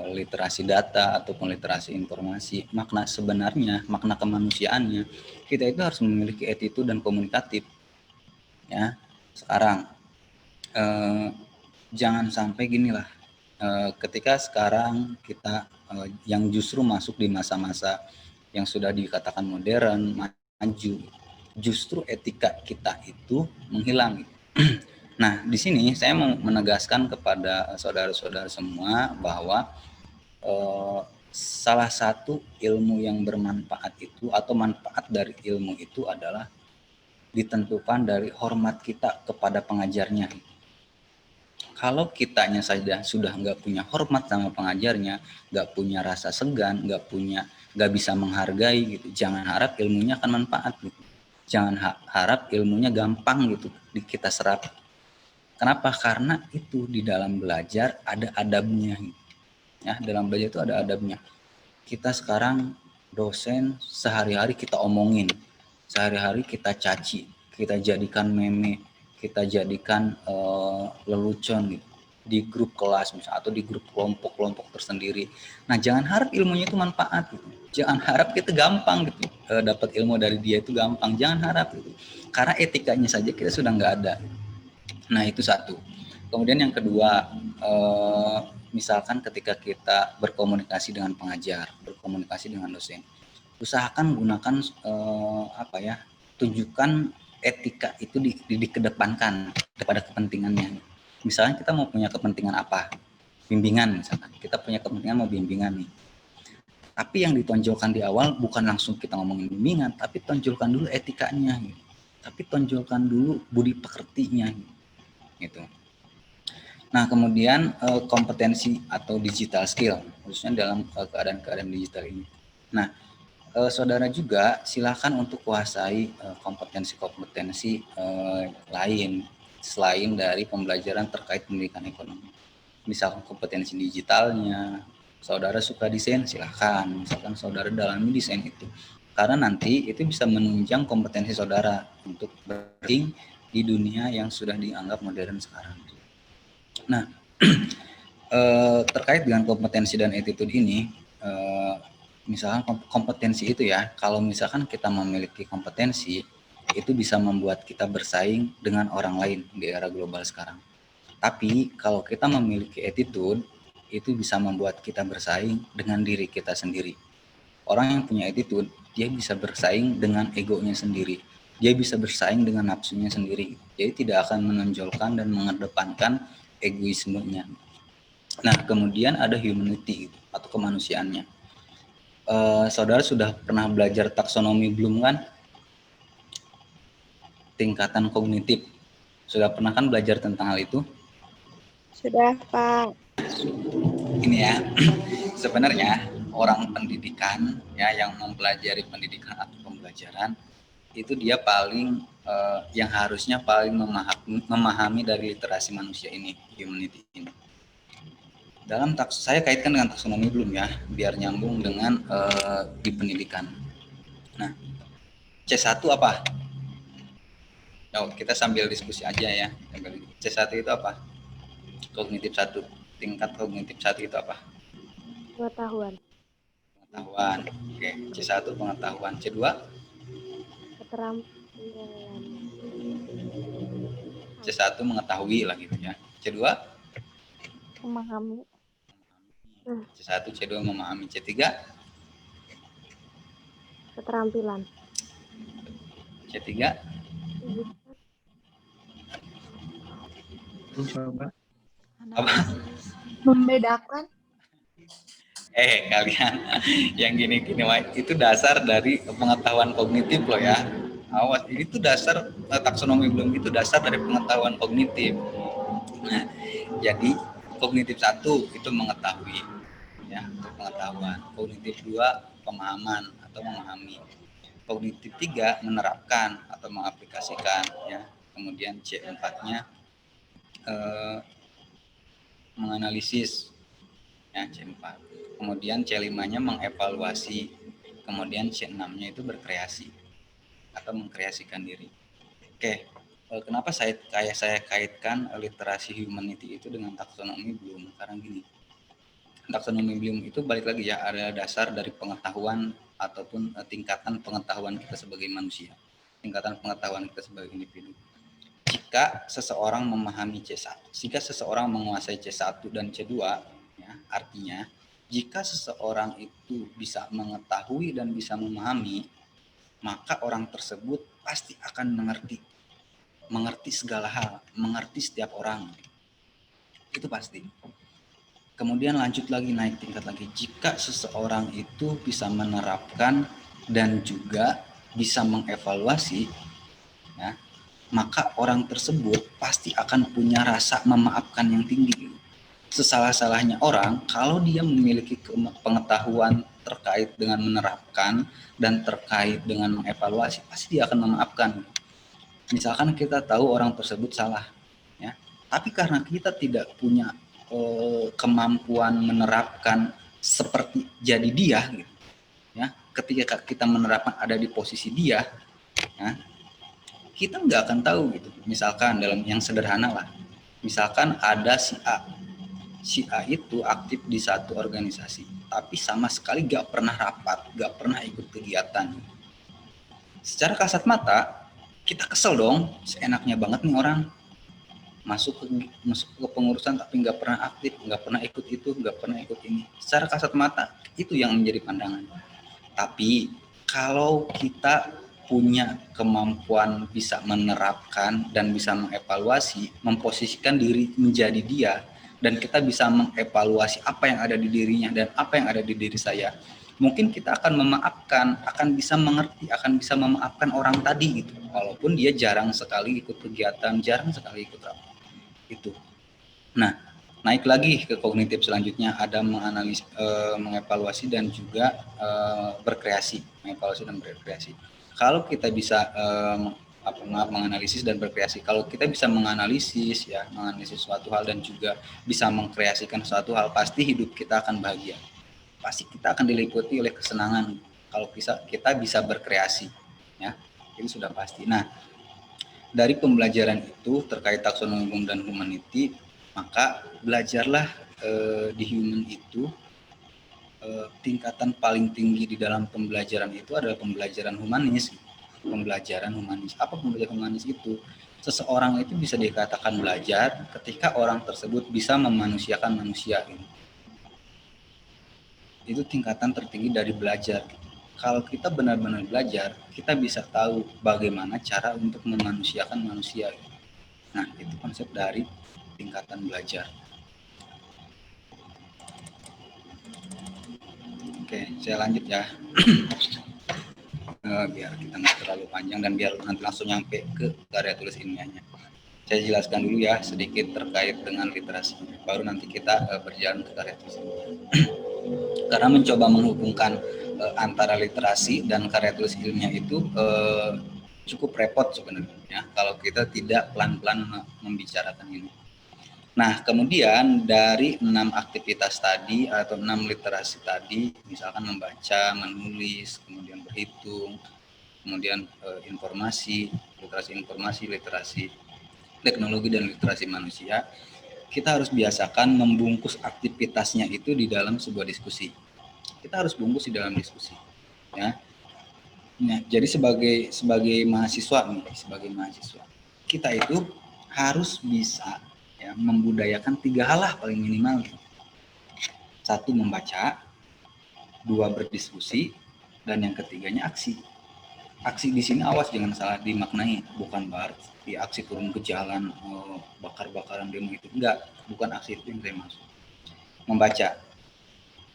literasi data ataupun literasi informasi. Makna sebenarnya, makna kemanusiaannya, kita itu harus memiliki attitude dan komunikatif ya. Sekarang jangan sampai ginilah, ketika sekarang kita yang justru masuk di masa-masa yang sudah dikatakan modern, maju, justru etika kita itu menghilang. Nah, di sini saya mau menegaskan kepada saudara-saudara semua bahwa salah satu ilmu yang bermanfaat itu atau manfaat dari ilmu itu adalah ditentukan dari hormat kita kepada pengajarnya. Kalau kitanya saja sudah nggak punya hormat sama pengajarnya, nggak punya rasa segan, nggak bisa menghargai gitu, jangan harap ilmunya akan manfaat gitu. Jangan harap ilmunya gampang gitu kita serap. Kenapa? Karena itu di dalam belajar ada adabnya. Ya, dalam belajar itu ada adabnya. Kita sekarang dosen sehari-hari kita omongin, sehari-hari kita caci, kita jadikan meme, kita jadikan lelucon gitu di grup kelas misalnya atau di grup kelompok-kelompok tersendiri. Nah, jangan harap ilmunya itu manfaat gitu. Jangan harap kita gampang gitu dapat ilmu dari dia itu gampang. Jangan harap gitu. Karena etikanya saja kita sudah nggak ada. Nah, itu satu. Kemudian yang kedua, misalkan ketika kita berkomunikasi dengan pengajar, berkomunikasi dengan dosen, usahakan gunakan tunjukkan etika itu dikedepankan daripada kepentingannya. Misalnya kita mau punya kepentingan apa, bimbingan misalkan, kita punya kepentingan mau bimbingan nih. Tapi yang ditonjolkan di awal bukan langsung kita ngomongin bimbingan, tapi tonjolkan dulu etikanya, gitu. Tapi tonjolkan dulu budi pekertinya, gitu. Nah, kemudian kompetensi atau digital skill, khususnya dalam keadaan-keadaan digital ini. Nah, saudara juga silakan untuk kuasai kompetensi-kompetensi lain selain dari pembelajaran terkait pendidikan ekonomi. Misalkan kompetensi digitalnya, saudara suka desain, silakan. Misalkan saudara dalami desain itu, Karena nanti itu bisa menunjang kompetensi saudara untuk bersaing di dunia yang sudah dianggap modern sekarang. Nah, terkait dengan kompetensi dan attitude ini, misalkan kompetensi itu ya, kalau misalkan kita memiliki kompetensi, itu bisa membuat kita bersaing dengan orang lain di era global sekarang. Tapi kalau kita memiliki attitude, itu bisa membuat kita bersaing dengan diri kita sendiri. Orang yang punya attitude, dia bisa bersaing dengan egonya sendiri. Dia bisa bersaing dengan nafsunya sendiri. Jadi tidak akan menonjolkan dan mengedepankan egoismenya. Nah, kemudian ada humanity atau kemanusiaannya. Saudara sudah pernah belajar taksonomi Bloom kan? Tingkatan kognitif. Sudah pernah kan belajar tentang hal itu? Sudah, Pak. Ini ya, sebenarnya orang pendidikan ya yang mempelajari pendidikan atau pembelajaran itu dia paling yang harusnya paling memahami dari literasi manusia ini, humanity ini. Saya kaitkan dengan taksonomi Bloom ya, biar nyambung dengan di pendidikan. Nah, C1 apa? Kita sambil diskusi aja ya. C1 itu apa? Kognitif 1. Tingkat kognitif 1 itu apa? Pengetahuan. Pengetahuan. Oke, C1 pengetahuan. C2? Keterampilan. C1 mengetahui lah gitu ya. C2? Memahami. C1, C2 memahami. C3? Keterampilan. C3? Mencoba. Apa? Membedakan. Kalian yang gini-gini itu dasar dari pengetahuan kognitif loh ya. Awas, itu dasar taksonomi Bloom itu dasar dari pengetahuan kognitif. Nah, jadi kognitif 1 itu mengetahui ya, untuk pengetahuan. Kognitif 2 pemahaman atau memahami. Kognitif 3 menerapkan atau mengaplikasikan ya. Kemudian C4-nya menganalisis ya, C4. Kemudian C5-nya mengevaluasi. Kemudian C6-nya itu berkreasi atau mengkreasikan diri. Oke, kenapa saya kaitkan literasi humanity itu dengan taksonomi Bloom? Karena gini, taksonomi Bloom itu balik lagi ya, ada dasar dari pengetahuan ataupun tingkatan pengetahuan kita sebagai manusia, tingkatan pengetahuan kita sebagai individu. Jika seseorang memahami C1, jika seseorang menguasai C1 dan C2, ya, artinya jika seseorang itu bisa mengetahui dan bisa memahami, maka orang tersebut pasti akan mengerti segala hal, mengerti setiap orang. Itu pasti. Kemudian lanjut lagi, naik tingkat lagi. Jika seseorang itu bisa menerapkan dan juga bisa mengevaluasi, ya, maka orang tersebut pasti akan punya rasa memaafkan yang tinggi. Sesalah-salahnya orang, kalau dia memiliki pengetahuan terkait dengan menerapkan dan terkait dengan mengevaluasi, pasti dia akan memaafkan. Misalkan kita tahu orang tersebut salah, ya, tapi karena kita tidak punya kemampuan menerapkan seperti jadi dia, gitu, ya, ketika kita menerapkan ada di posisi dia, ya, kita nggak akan tahu gitu. Misalkan dalam yang sederhana lah, misalkan ada si A itu aktif di satu organisasi, tapi sama sekali gak pernah rapat, gak pernah ikut kegiatan. Secara kasat mata, kita kesel dong, seenaknya banget nih orang masuk ke pengurusan tapi gak pernah aktif, gak pernah ikut itu, gak pernah ikut ini. Secara kasat mata, itu yang menjadi pandangan. Tapi kalau kita punya kemampuan bisa menerapkan dan bisa mengevaluasi, memposisikan diri menjadi dia, dan kita bisa mengevaluasi apa yang ada di dirinya dan apa yang ada di diri saya, mungkin kita akan memaafkan, akan bisa mengerti, akan bisa memaafkan orang tadi gitu, walaupun dia jarang sekali ikut kegiatan, jarang sekali ikut rapat itu. Nah, naik lagi ke kognitif selanjutnya, ada mengevaluasi dan juga berkreasi, mengevaluasi dan berkreasi. Kalau kita bisa menganalisis dan berkreasi. Kalau kita bisa menganalisis suatu hal dan juga bisa mengkreasikan suatu hal, pasti hidup kita akan bahagia. Pasti kita akan diliputi oleh kesenangan. kalau kita bisa berkreasi, ya itu sudah pasti. Nah, dari pembelajaran itu terkait taksonomi umum dan humanity, maka belajarlah di human itu tingkatan paling tinggi di dalam pembelajaran itu adalah pembelajaran humanis. Pembelajaran humanis. Apa pembelajaran humanis itu? Seseorang itu bisa dikatakan belajar ketika orang tersebut bisa memanusiakan manusia. Itu tingkatan tertinggi dari belajar. Kalau kita benar-benar belajar, kita bisa tahu bagaimana cara untuk memanusiakan manusia. Nah, itu konsep dari tingkatan belajar. Oke, saya lanjut ya. Biar kita nggak terlalu panjang dan biar nanti langsung nyampe ke karya tulis ilmiahnya. Saya jelaskan dulu ya sedikit terkait dengan literasi. Baru nanti kita berjalan ke karya tulis. Karena mencoba menghubungkan antara literasi dan karya tulis ilmiah itu cukup repot sebenarnya kalau kita tidak pelan-pelan membicarakan ini. Nah, kemudian dari 6 aktivitas tadi atau 6 literasi tadi, misalkan membaca, menulis, kemudian berhitung, kemudian literasi informasi, literasi teknologi, dan literasi manusia, kita harus biasakan membungkus aktivitasnya itu di dalam sebuah diskusi. Kita harus bungkus di dalam diskusi, ya. Nah, jadi sebagai mahasiswa kita itu harus bisa ya membudayakan 3 hal lah paling minimal. 1, membaca, 2, berdiskusi, dan yang ketiganya aksi. Aksi di sini awas jangan salah dimaknai, bukan berarti aksi turun ke jalan, bakar-bakaran demo itu, enggak, bukan aksi itu yang saya maksud. Membaca,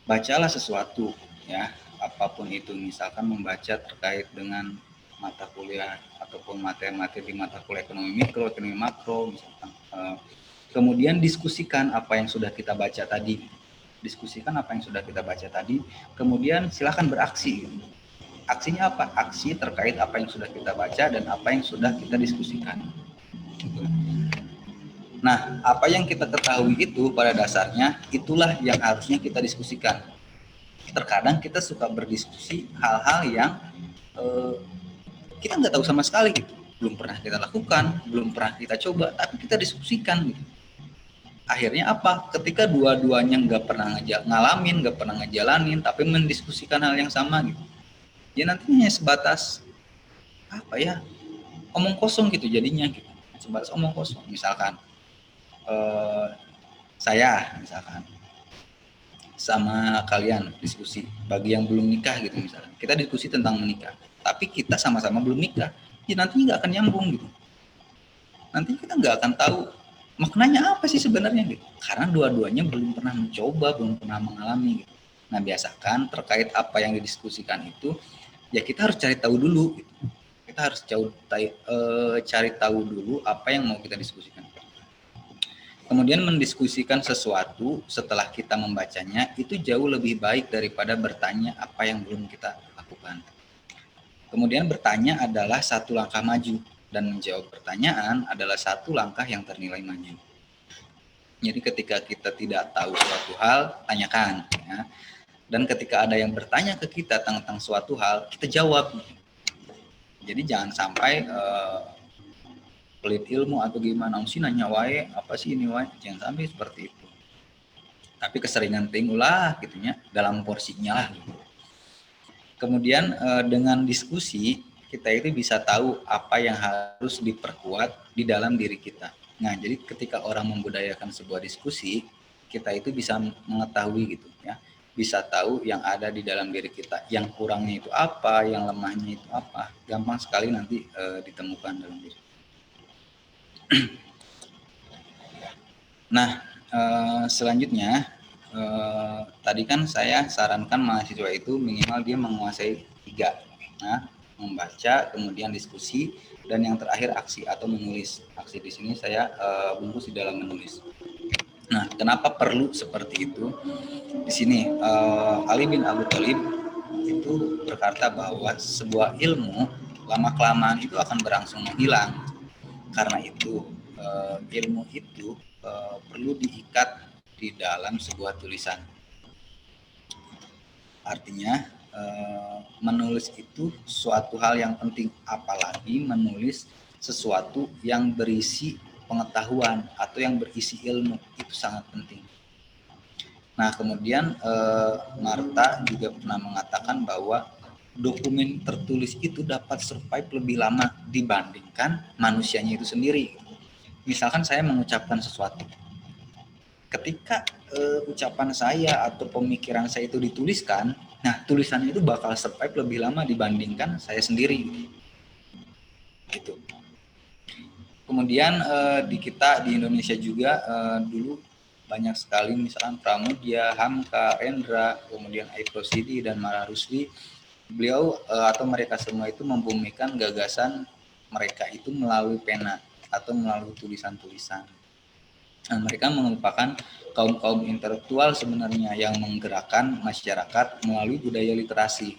bacalah sesuatu ya, apapun itu, misalkan membaca terkait dengan mata kuliah ataupun materi-materi di mata kuliah ekonomi mikro, ekonomi makro misalkan. Kemudian diskusikan apa yang sudah kita baca tadi. Kemudian silakan beraksi. Aksinya apa? Aksi terkait apa yang sudah kita baca dan apa yang sudah kita diskusikan. Nah, apa yang kita ketahui itu pada dasarnya itulah yang harusnya kita diskusikan. Terkadang kita suka berdiskusi hal-hal yang kita nggak tahu sama sekali gitu. Belum pernah kita lakukan, belum pernah kita coba, tapi kita diskusikan gitu. Akhirnya apa? Ketika dua-duanya nggak pernah ngalamin, nggak pernah ngejalanin, tapi mendiskusikan hal yang sama gitu, ya nantinya sebatas apa ya, omong kosong gitu jadinya gitu. Sebatas omong kosong. Misalkan saya misalkan sama kalian diskusi, bagi yang belum nikah gitu misalkan, kita diskusi tentang menikah, tapi kita sama-sama belum nikah, ya nantinya nggak akan nyambung gitu. Nanti kita nggak akan tahu maknanya apa sih sebenarnya gitu, karena dua-duanya belum pernah mencoba, belum pernah mengalami gitu. Nah, biasakan terkait apa yang didiskusikan itu, ya kita harus cari tahu dulu gitu. Kita harus cari tahu dulu apa yang mau kita diskusikan. Kemudian mendiskusikan sesuatu setelah kita membacanya itu jauh lebih baik daripada bertanya apa yang belum kita lakukan. Kemudian bertanya adalah 1 langkah maju, dan menjawab pertanyaan adalah 1 langkah yang ternilai maju. Jadi ketika kita tidak tahu suatu hal, tanyakan. Ya. Dan ketika ada yang bertanya ke kita tentang suatu hal, kita jawab. Jadi jangan sampai pelit ilmu atau gimana sih nanya wae, apa sih ini wae, jangan sampai seperti itu. Tapi keseringan tinggulah gitunya dalam porsinya lah. Kemudian dengan diskusi kita itu bisa tahu apa yang harus diperkuat di dalam diri kita. Nah, jadi ketika orang membudayakan sebuah diskusi, kita itu bisa mengetahui gitu ya, bisa tahu yang ada di dalam diri kita, yang kurangnya itu apa, yang lemahnya itu apa, gampang sekali nanti ditemukan dalam diri. Nah, selanjutnya tadi kan saya sarankan mahasiswa itu minimal dia menguasai 3. Nah, membaca, kemudian diskusi, dan yang terakhir aksi atau menulis. Aksi di sini saya bungkus di dalam menulis. Nah, kenapa perlu seperti itu? Di sini Ali bin Abi Thalib itu berkata bahwa sebuah ilmu lama-kelamaan itu akan berangsur menghilang. Karena itu ilmu itu perlu diikat di dalam sebuah tulisan. Artinya menulis itu suatu hal yang penting, apalagi menulis sesuatu yang berisi pengetahuan atau yang berisi ilmu, itu sangat penting. Nah, kemudian Marta juga pernah mengatakan bahwa dokumen tertulis itu dapat survive lebih lama dibandingkan manusianya itu sendiri. Misalkan saya mengucapkan sesuatu, ketika ucapan saya atau pemikiran saya itu dituliskan, nah tulisannya itu bakal survive lebih lama dibandingkan saya sendiri, gitu. Kemudian di Indonesia juga dulu banyak sekali, misalkan Pramudia, Hamka, Endra, kemudian Aib Rosidi dan Mara Rusdi, beliau atau mereka semua itu membumikan gagasan mereka itu melalui pena atau melalui tulisan-tulisan. Nah, mereka merupakan kaum intelektual sebenarnya yang menggerakkan masyarakat melalui budaya literasi.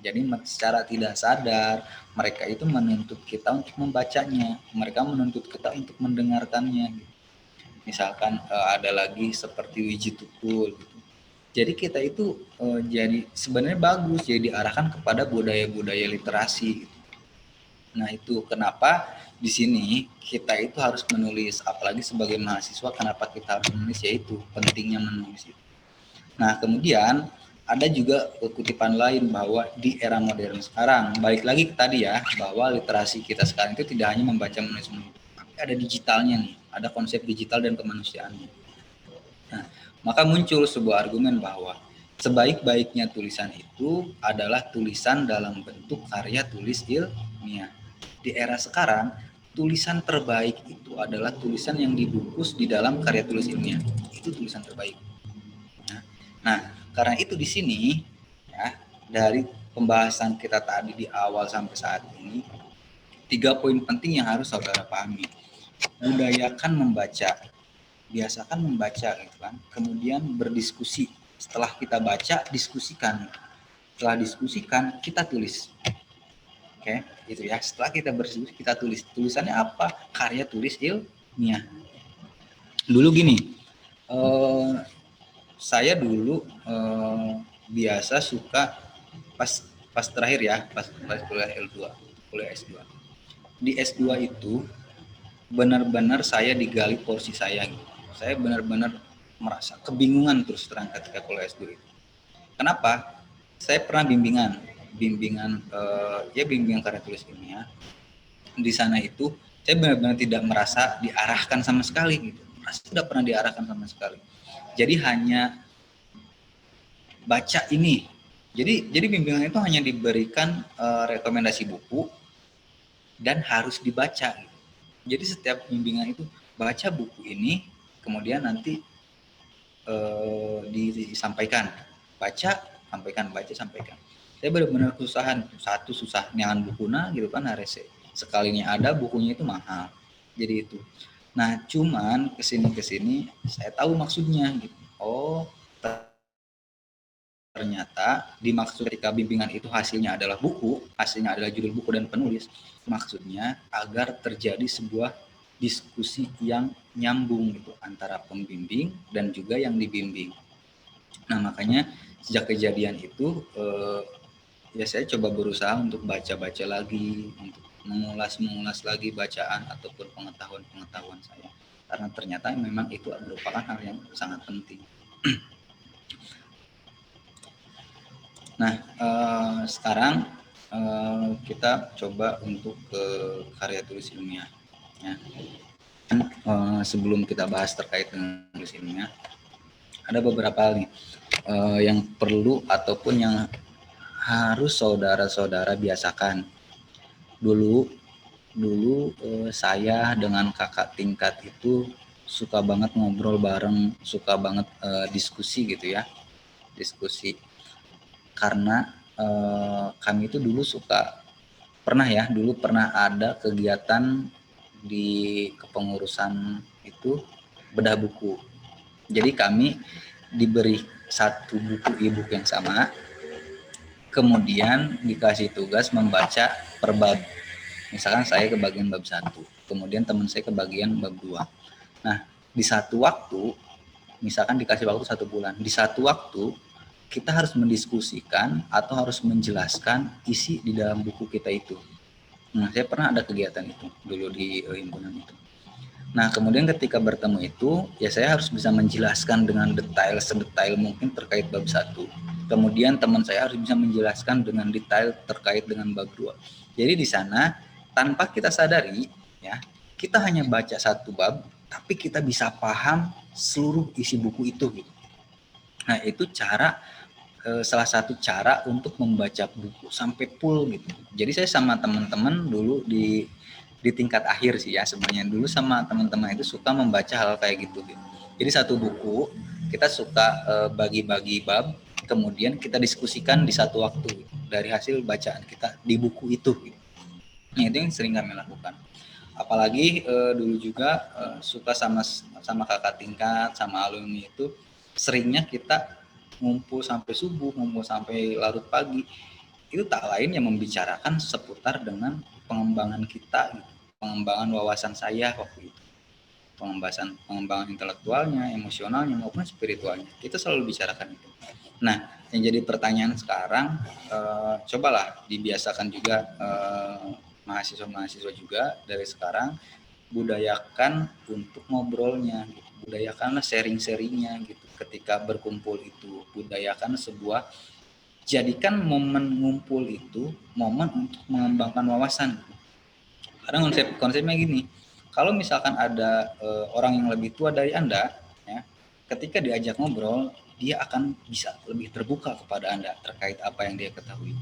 Jadi secara tidak sadar mereka itu menuntut kita untuk membacanya, mereka menuntut kita untuk mendengarkannya. Misalkan ada lagi seperti Wiji Tukul gitu. Jadi kita itu jadi sebenarnya bagus, jadi diarahkan kepada budaya-budaya literasi. Nah itu kenapa di sini kita itu harus menulis, apalagi sebagai mahasiswa kenapa kita harus menulis, yaitu pentingnya menulis itu. Nah kemudian ada juga kutipan lain bahwa di era modern sekarang, balik lagi ke tadi ya, bahwa literasi kita sekarang itu tidak hanya membaca menulis, tapi ada digitalnya nih, ada konsep digital dan kemanusiaannya. Nah, maka muncul sebuah argumen bahwa sebaik-baiknya tulisan itu adalah tulisan dalam bentuk karya tulis ilmiah. Di era sekarang, tulisan terbaik itu adalah tulisan yang dibungkus di dalam karya tulis ilmiah. Itu tulisan terbaik. Nah, karena itu di sini ya, dari pembahasan kita tadi di awal sampai saat ini, 3 poin penting yang harus saudara pahami. Budayakan membaca, biasakan membaca gitu kan. Kemudian berdiskusi. Setelah kita baca, diskusikan. Setelah diskusikan, kita tulis. Oke, gitu ya. Setelah kita berdiskusi, kita tulis. Tulisannya apa? Karya tulis ilmiah. Dulu gini, saya dulu biasa suka pas terakhir ya, pas kuliah L2, kuliah S2. Di S2 itu benar-benar saya digali porsi saya gitu. Saya benar-benar merasa kebingungan terus terang ketika kuliah S2 itu. Kenapa? Saya pernah bimbingan karya tulis ilmiah. Di sana itu saya benar-benar tidak merasa diarahkan sama sekali gitu. Merasa tidak pernah diarahkan sama sekali. Jadi hanya baca ini. Jadi bimbingan itu hanya diberikan rekomendasi buku dan harus dibaca. Gitu. Jadi setiap bimbingan itu baca buku ini, kemudian nanti disampaikan, baca, sampaikan, baca, sampaikan. Saya benar-benar kesusahan, satu susah nyangan bukuna gitu kan, harus sekalinya ada bukunya itu mahal. Jadi itu. Nah, cuman kesini saya tahu maksudnya gitu. Oh, ternyata dimaksud ketika bimbingan itu hasilnya adalah buku, hasilnya adalah judul buku dan penulis. Maksudnya agar terjadi sebuah diskusi yang nyambung gitu antara pembimbing dan juga yang dibimbing. Nah, makanya sejak kejadian itu ya saya coba berusaha untuk baca-baca lagi, untuk mengulas lagi bacaan ataupun pengetahuan saya, karena ternyata memang itu merupakan hal yang sangat penting. Nah, sekarang kita coba untuk ke karya tulis ilmiah. Ya. Sebelum kita bahas terkait dengan tulis ilmiah, ada beberapa hal nih yang perlu ataupun yang harus saudara-saudara biasakan. Dulu saya dengan kakak tingkat itu suka banget ngobrol bareng, suka banget diskusi gitu ya, diskusi. Karena kami itu dulu pernah ada kegiatan di kepengurusan itu bedah buku. Jadi kami diberi satu buku e-book yang sama, kemudian dikasih tugas membaca per bab. Misalkan saya ke bagian bab 1, kemudian teman saya ke bagian bab 2. Nah, di satu waktu, misalkan dikasih waktu 1 bulan, di satu waktu kita harus mendiskusikan atau harus menjelaskan isi di dalam buku kita itu. Nah, saya pernah ada kegiatan itu dulu di himpunan itu. Nah, kemudian ketika bertemu itu, ya saya harus bisa menjelaskan dengan detail, sedetail mungkin terkait bab 1. Kemudian teman saya harus bisa menjelaskan dengan detail terkait dengan bab 2. Jadi di sana, tanpa kita sadari, ya, kita hanya baca satu bab, tapi kita bisa paham seluruh isi buku itu. Gitu. Nah, itu salah satu cara untuk membaca buku sampai full gitu. Jadi saya sama teman-teman dulu di tingkat akhir sih ya sebenarnya, dulu sama teman-teman itu suka membaca hal kayak gitu. Jadi satu buku kita suka bagi-bagi bab, kemudian kita diskusikan di satu waktu dari hasil bacaan kita di buku itu. Nah, itu yang sering kami lakukan. Apalagi dulu juga suka sama kakak tingkat, sama alumni itu seringnya kita ngumpul sampai subuh, ngumpul sampai larut pagi. Itu tak lain yang membicarakan seputar dengan pengembangan kita, pengembangan wawasan saya waktu itu, pengembangan intelektualnya, emosionalnya maupun spiritualnya. Kita selalu bicarakan itu. Nah, yang jadi pertanyaan sekarang, cobalah dibiasakan juga mahasiswa-mahasiswa juga dari sekarang, budayakan untuk ngobrolnya, gitu. Budayakanlah sharing-sharingnya gitu. Ketika berkumpul itu, budayakan jadikan momen ngumpul itu momen untuk mengembangkan wawasan. Karena konsepnya gini, kalau misalkan ada orang yang lebih tua dari Anda, ya, ketika diajak ngobrol, dia akan bisa lebih terbuka kepada Anda terkait apa yang dia ketahui.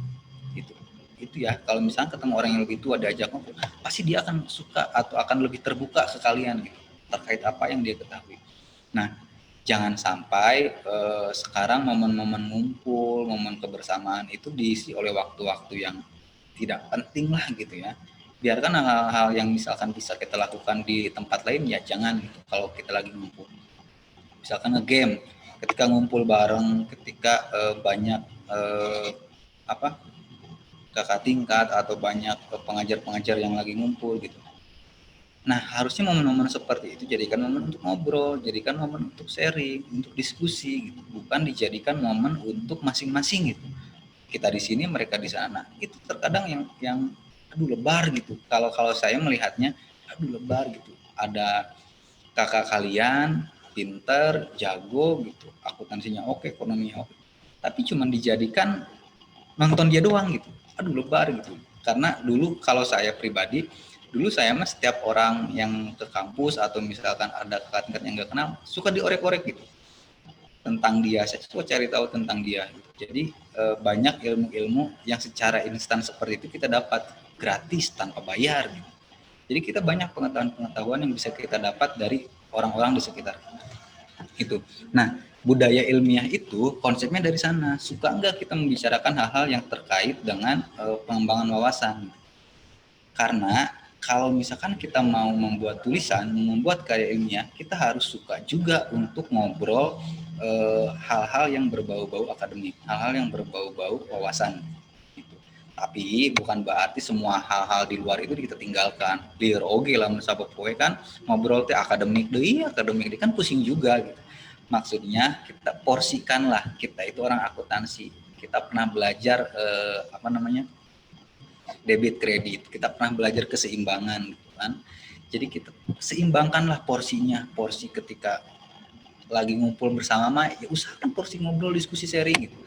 Itu ya, kalau misalkan ketemu orang yang lebih tua diajak ngobrol, pasti dia akan suka atau akan lebih terbuka ke kalian gitu, terkait apa yang dia ketahui. Nah, jangan sampai sekarang momen-momen ngumpul, momen kebersamaan itu diisi oleh waktu-waktu yang tidak penting lah gitu ya. Biarkan hal-hal yang misalkan bisa kita lakukan di tempat lain, ya jangan gitu, kalau kita lagi ngumpul. Misalkan nge-game, ketika ngumpul bareng, ketika banyak kakak tingkat atau banyak pengajar-pengajar yang lagi ngumpul gitu. Nah, harusnya momen-momen seperti itu jadikan momen untuk ngobrol, jadikan momen untuk sharing, untuk diskusi gitu, bukan dijadikan momen untuk masing-masing gitu. Kita di sini, mereka di sana. Itu terkadang yang aduh lebar gitu. Kalau saya melihatnya aduh lebar gitu. Ada kakak kalian pinter, jago gitu, akuntansinya oke, ekonominya oke. Tapi cuma dijadikan nonton dia doang gitu. Aduh lebar gitu. Karena dulu kalau saya pribadi, dulu saya mah setiap orang yang ke kampus atau misalkan ada kakak tingkat yang nggak kenal, suka diorek-orek gitu tentang dia. Saya suka cari tahu tentang dia. Jadi banyak ilmu-ilmu yang secara instan seperti itu kita dapat gratis tanpa bayar. Gitu. Jadi kita banyak pengetahuan yang bisa kita dapat dari orang-orang di sekitar kita. Itu. Nah, budaya ilmiah itu konsepnya dari sana. Suka enggak kita membicarakan hal-hal yang terkait dengan pengembangan wawasan? Karena kalau misalkan kita mau membuat tulisan, membuat karya ilmiah, kita harus suka juga untuk ngobrol hal-hal yang berbau-bau akademik, hal-hal yang berbau-bau wawasan. Gitu. Tapi bukan berarti semua hal-hal di luar itu kita tinggalkan. Liar oge lah menurut poe kan ngobrol teh akademik deh, akademik deh kan pusing juga gitu. Maksudnya kita porsikanlah, kita itu orang akuntansi, kita pernah belajar debit kredit, kita pernah belajar keseimbangan gitu kan. Jadi kita seimbangkanlah porsinya, porsi ketika lagi ngumpul bersama ya usahakan porsi ngobrol, diskusi, sharing gitu.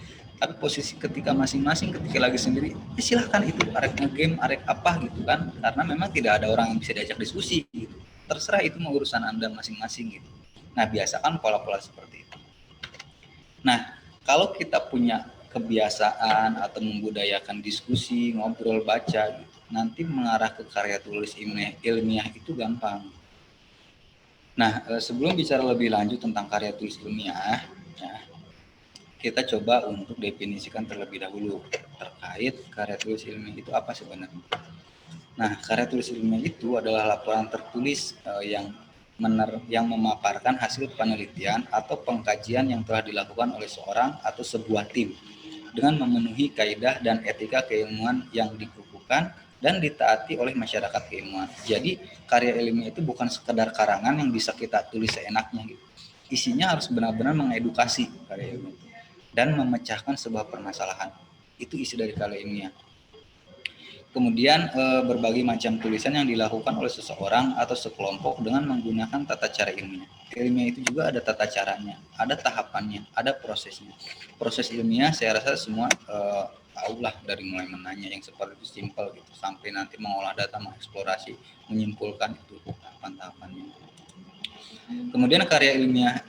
Tapi posisi ketika masing-masing, ketika lagi sendiri, ya silahkan itu arek nge-game, arek apa gitu kan, karena memang tidak ada orang yang bisa diajak diskusi gitu. Terserah, itu mau urusan Anda masing-masing gitu. Nah, biasakan pola-pola seperti itu. Nah, kalau kita punya kebiasaan atau membudayakan diskusi, ngobrol, baca gitu, nanti mengarah ke karya tulis ilmiah itu gampang. Nah, sebelum bicara lebih lanjut tentang karya tulis ilmiah, ya, kita coba untuk definisikan terlebih dahulu terkait karya tulis ilmiah itu apa sebenarnya. Nah, karya tulis ilmiah itu adalah laporan tertulis yang memaparkan hasil penelitian atau pengkajian yang telah dilakukan oleh seorang atau sebuah tim dengan memenuhi kaidah dan etika keilmuan yang dikukuhkan dan ditaati oleh masyarakat keilmuan. Jadi karya ilmiah itu bukan sekedar karangan yang bisa kita tulis seenaknya gitu. Isinya harus benar-benar mengedukasi karya ilmiah itu. dan memecahkan sebuah permasalahan. Itu isi dari karya ilmiah. Kemudian berbagai macam tulisan yang dilakukan oleh seseorang atau sekelompok dengan menggunakan tata cara ilmiah. Ilmiah itu juga ada tata caranya, ada tahapannya, ada prosesnya. Proses ilmiah saya rasa semua tahulah, dari mulai menanya yang seperti itu simpel gitu sampai nanti mengolah data, mengeksplorasi, menyimpulkan, itu tahapan-tahapannya. Kemudian karya ilmiah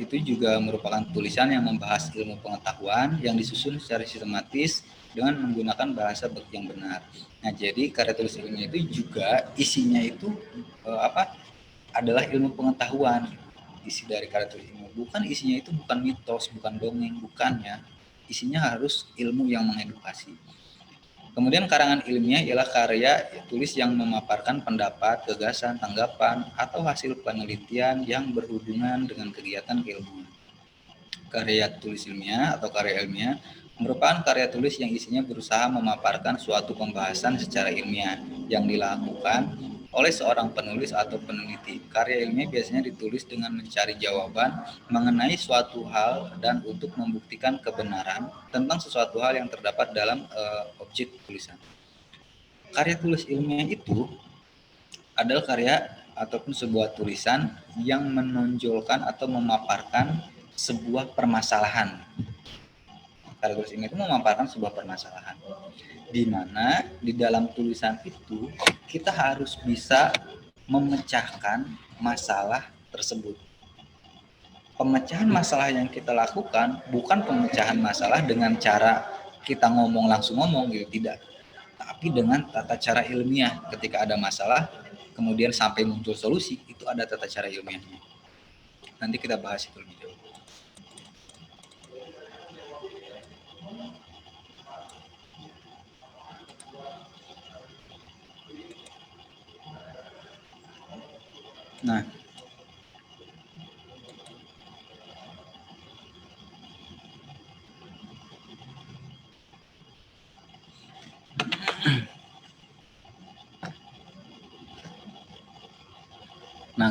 itu juga merupakan tulisan yang membahas ilmu pengetahuan yang disusun secara sistematis dengan menggunakan bahasa yang benar. Nah, jadi karya tulis ilmiah itu juga isinya itu adalah ilmu pengetahuan. Isi dari karya tulis ilmiah isinya itu bukan mitos, bukan dongeng, bukan ya. Isinya harus ilmu yang mengedukasi. Kemudian karangan ilmiah ialah karya tulis yang memaparkan pendapat, gagasan, tanggapan, atau hasil penelitian yang berhubungan dengan kegiatan keilmuan. Karya tulis ilmiah atau karya ilmiah merupakan karya tulis yang isinya berusaha memaparkan suatu pembahasan secara ilmiah yang dilakukan oleh seorang penulis atau peneliti. Karya ilmiah biasanya ditulis dengan mencari jawaban mengenai suatu hal dan untuk membuktikan kebenaran tentang sesuatu hal yang terdapat dalam objek tulisan. Karya tulis ilmiah itu adalah karya ataupun sebuah tulisan yang menonjolkan atau memaparkan sebuah permasalahan. Karya tulis ilmiah itu memaparkan sebuah permasalahan, di mana di dalam tulisan itu kita harus bisa memecahkan masalah tersebut. Pemecahan masalah yang kita lakukan bukan pemecahan masalah dengan cara kita langsung ngomong gitu, tidak. Tapi dengan tata cara ilmiah. Ketika ada masalah, kemudian sampai muncul solusi, itu ada tata cara ilmiahnya. Nanti kita bahas itu lebih jauh. Nah,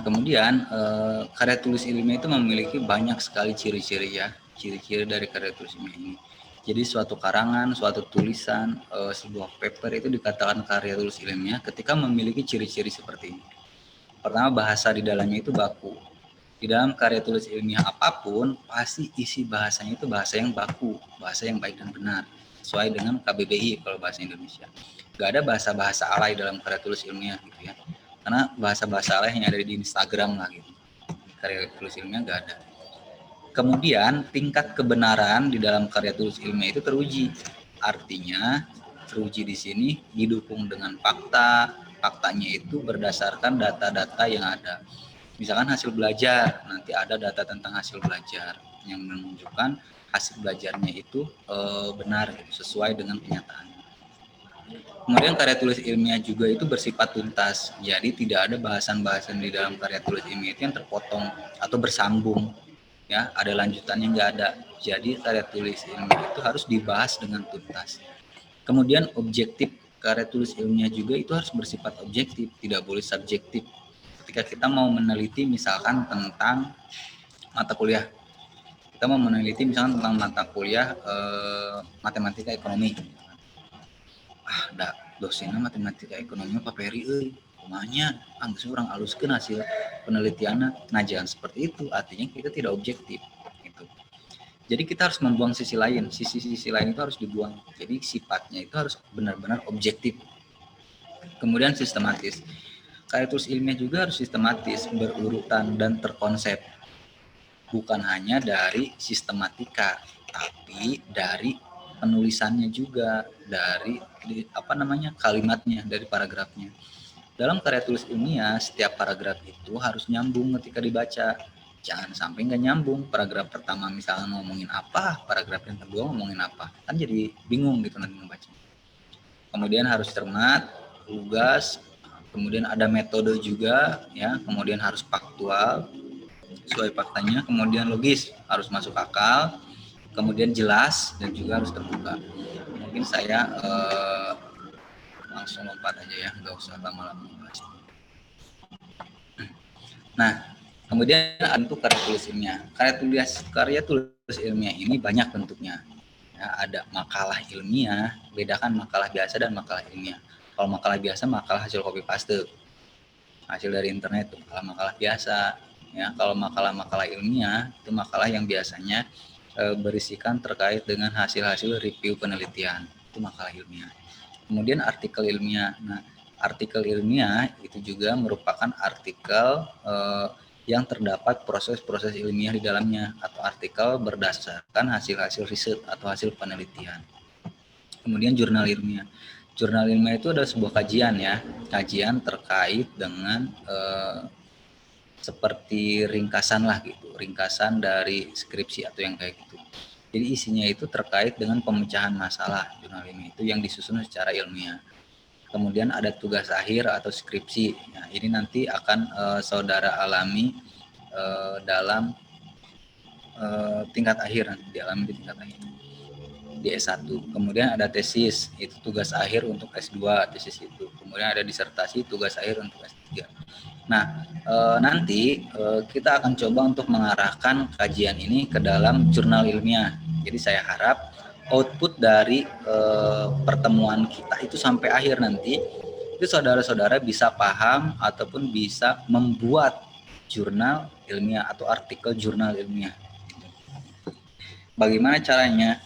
kemudian karya tulis ilmiah itu memiliki banyak sekali ciri-ciri ya, ciri-ciri dari karya tulis ilmiah ini. Jadi suatu karangan, suatu tulisan, sebuah paper itu dikatakan karya tulis ilmiah ketika memiliki ciri-ciri seperti ini. Pertama, bahasa di dalamnya itu baku. Di dalam karya tulis ilmiah apapun, pasti isi bahasanya itu bahasa yang baku, bahasa yang baik dan benar, sesuai dengan KBBI kalau bahasa Indonesia. Gak ada bahasa-bahasa alay dalam karya tulis ilmiah gitu ya. Karena bahasa-bahasa alay hanya ada di Instagram lah gitu. Karya tulis ilmiah gak ada. Kemudian tingkat kebenaran di dalam karya tulis ilmiah itu teruji. Artinya teruji di sini didukung dengan fakta. Faktanya itu berdasarkan data-data yang ada. Misalkan hasil belajar, nanti ada data tentang hasil belajar yang menunjukkan hasil belajarnya itu benar sesuai dengan kenyataan. Kemudian karya tulis ilmiah juga itu bersifat tuntas, jadi tidak ada bahasan-bahasan di dalam karya tulis ilmiah itu yang terpotong atau bersambung, ya ada lanjutannya nggak ada. Jadi karya tulis ilmiah itu harus dibahas dengan tuntas. Kemudian objektif, karya tulis ilmiah juga itu harus bersifat objektif, tidak boleh subjektif. Ketika kita mau meneliti misalkan tentang mata kuliah, kita mau meneliti misalkan tentang mata kuliah matematika ekonomi. Dosennya matematika ekonomi Pak Peri rumahnya anggus orang aluskeun hasil penelitiannya. Nah, jangan seperti itu, artinya kita tidak objektif gitu. Jadi kita harus membuang sisi lain itu harus dibuang. Jadi sifatnya itu harus benar-benar objektif. Kemudian sistematis. Karya tulis ilmiah juga harus sistematis, berurutan dan terkonsep. Bukan hanya dari sistematika, tapi dari penulisannya juga, dari kalimatnya, dari paragrafnya. Dalam karya tulis ilmiah, setiap paragraf itu harus nyambung ketika dibaca. Jangan sampai nggak nyambung. Paragraf pertama misalnya ngomongin apa, paragraf yang kedua ngomongin apa, kan jadi bingung gitu nanti membaca. Kemudian harus cermat, lugas, kemudian ada metode juga, ya. Kemudian harus faktual, sesuai faktanya. Kemudian logis, harus masuk akal. Kemudian jelas dan juga harus terbuka. Mungkin saya langsung lompat aja ya, nggak usah lama-lama membahas. Nah, Kemudian ada untuk karya tulis ilmiah. Karya tulis ilmiah ini banyak bentuknya. Ya, ada makalah ilmiah, bedakan makalah biasa dan makalah ilmiah. Kalau makalah biasa, makalah hasil copy paste, hasil dari internet, itu makalah biasa. Ya, kalau makalah-makalah ilmiah itu makalah yang biasanya berisikan terkait dengan hasil-hasil review penelitian, itu makalah ilmiah. Kemudian artikel ilmiah. Nah, artikel ilmiah itu juga merupakan artikel yang terdapat proses-proses ilmiah di dalamnya, atau artikel berdasarkan hasil-hasil riset atau hasil penelitian. Kemudian jurnal ilmiah. Jurnal ilmiah itu adalah sebuah kajian ya, kajian terkait dengan seperti ringkasan lah gitu, ringkasan dari skripsi atau yang kayak gitu. Jadi isinya itu terkait dengan pemecahan masalah. Jurnal ilmiah itu yang disusun secara ilmiah. Kemudian ada tugas akhir atau skripsi. Nah, ini nanti akan saudara alami dalam tingkat akhir, nanti dialami di tingkat akhir di S1. Kemudian ada tesis, itu tugas akhir untuk S2 tesis itu. Kemudian ada disertasi, tugas akhir untuk S3. Nah, nanti kita akan coba untuk mengarahkan kajian ini ke dalam jurnal ilmiah. Jadi saya harap output dari pertemuan kita itu sampai akhir nanti itu saudara-saudara bisa paham ataupun bisa membuat jurnal ilmiah atau artikel jurnal ilmiah. Bagaimana caranya?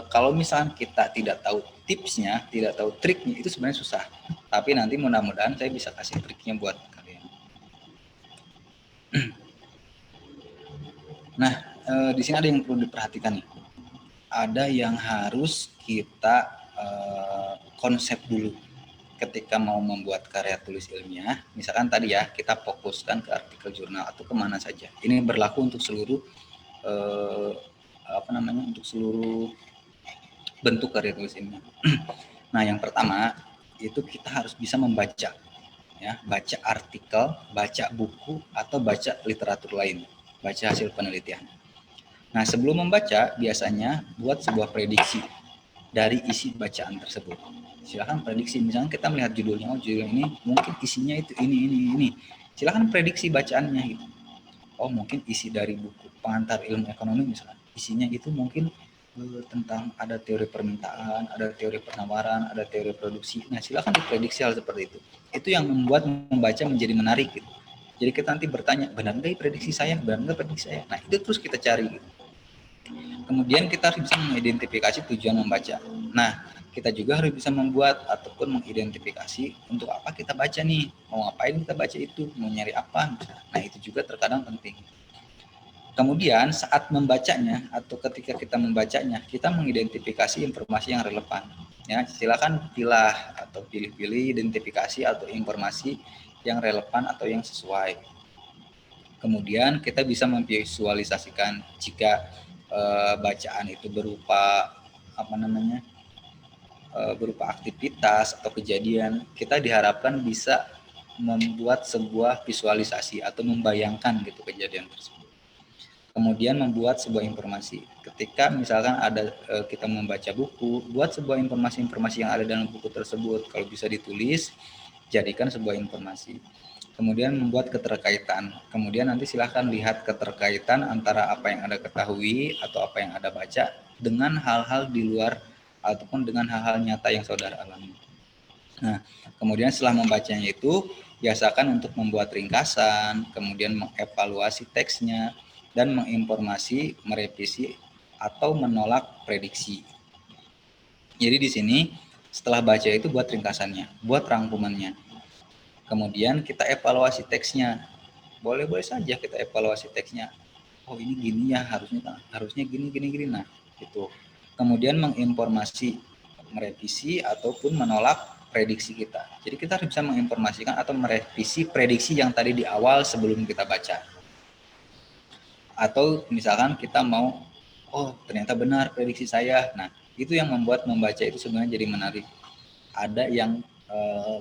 Kalau misalnya kita tidak tahu tipsnya, tidak tahu triknya, itu sebenarnya susah. Tapi nanti mudah-mudahan saya bisa kasih triknya buat kalian. Nah, di sini ada yang perlu diperhatikan nih. Ada yang harus kita konsep dulu ketika mau membuat karya tulis ilmiah. Misalkan tadi ya, kita fokuskan ke artikel jurnal atau kemana saja. Ini berlaku untuk seluruh untuk seluruh bentuk karya tulis ilmiah. Nah, yang pertama itu kita harus bisa membaca, ya, baca artikel, baca buku, atau baca literatur lain, baca hasil penelitian. Nah, sebelum membaca biasanya buat sebuah prediksi dari isi bacaan tersebut. Silakan prediksi, misalnya kita melihat judulnya, oh judul ini mungkin isinya itu ini. Silakan prediksi bacaannya gitu. Oh, mungkin isi dari buku pengantar ilmu ekonomi misalnya, isinya itu mungkin tentang ada teori permintaan, ada teori penawaran, ada teori produksi. Nah, silakan diprediksi hal seperti itu. Itu yang membuat membaca menjadi menarik gitu. Jadi kita nanti bertanya, benar nggak prediksi saya? Benar nggak prediksi saya? Nah, itu terus kita cari gitu. Kemudian kita harus bisa mengidentifikasi tujuan membaca. Nah, kita juga harus bisa membuat ataupun mengidentifikasi untuk apa kita baca nih, mau ngapain kita baca itu, mau nyari apa. Nah, itu juga terkadang penting. Kemudian saat membacanya atau ketika kita membacanya, kita mengidentifikasi informasi yang relevan. Ya, silakan pilih-pilih identifikasi atau informasi yang relevan atau yang sesuai. Kemudian kita bisa memvisualisasikan jika bacaan itu berupa berupa aktivitas atau kejadian, kita diharapkan bisa membuat sebuah visualisasi atau membayangkan gitu kejadian tersebut. Kemudian membuat sebuah informasi. Ketika misalkan ada kita membaca buku, buat sebuah informasi-informasi yang ada dalam buku tersebut. Kalau bisa ditulis, jadikan sebuah informasi. Kemudian membuat keterkaitan. Kemudian nanti silahkan lihat keterkaitan antara apa yang Anda ketahui atau apa yang Anda baca dengan hal-hal di luar ataupun dengan hal-hal nyata yang saudara alami. Nah, kemudian setelah membacanya itu, biasakan untuk membuat ringkasan, kemudian mengevaluasi teksnya, dan menginformasi, merevisi, atau menolak prediksi. Jadi di sini setelah baca itu buat ringkasannya, buat rangkumannya. Kemudian kita evaluasi teksnya. Boleh-boleh saja kita evaluasi teksnya. Oh, ini gini ya, harusnya gini. Nah, itu. Kemudian menginformasi, merevisi ataupun menolak prediksi kita. Jadi kita harus bisa menginformasikan atau merevisi prediksi yang tadi di awal sebelum kita baca. Atau misalkan kita mau, oh ternyata benar prediksi saya. Nah, itu yang membuat membaca itu sebenarnya jadi menarik. Ada yang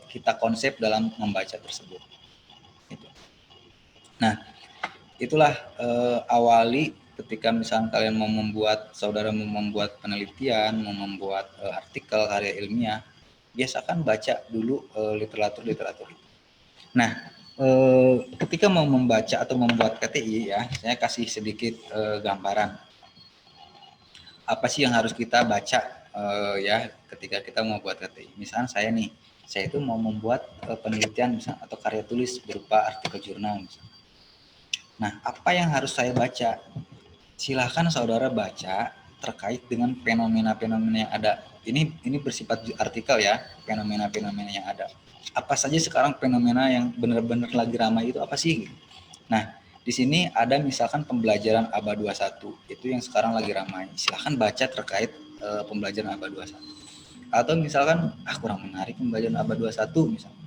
kita konsep dalam membaca tersebut. Nah, itulah awali ketika misalkan kalian mau saudara mau membuat penelitian, mau membuat artikel karya ilmiah, biasakan baca dulu literatur itu. Nah, ketika mau membaca atau membuat PTI ya, saya kasih sedikit gambaran. Apa sih yang harus kita baca ya ketika kita mau buat PTI. Misalnya saya itu mau membuat penelitian misalnya, atau karya tulis berupa artikel jurnal misalnya. Nah, apa yang harus saya baca? Silahkan saudara baca terkait dengan fenomena-fenomena yang ada. Ini bersifat artikel ya, fenomena-fenomena yang ada. Apa saja sekarang fenomena yang benar-benar lagi ramai itu apa sih? Nah, di sini ada misalkan pembelajaran ABA 21, itu yang sekarang lagi ramai. Silahkan baca terkait pembelajaran ABA 21. Atau misalkan, kurang menarik pembelajaran ABA 21 misalkan.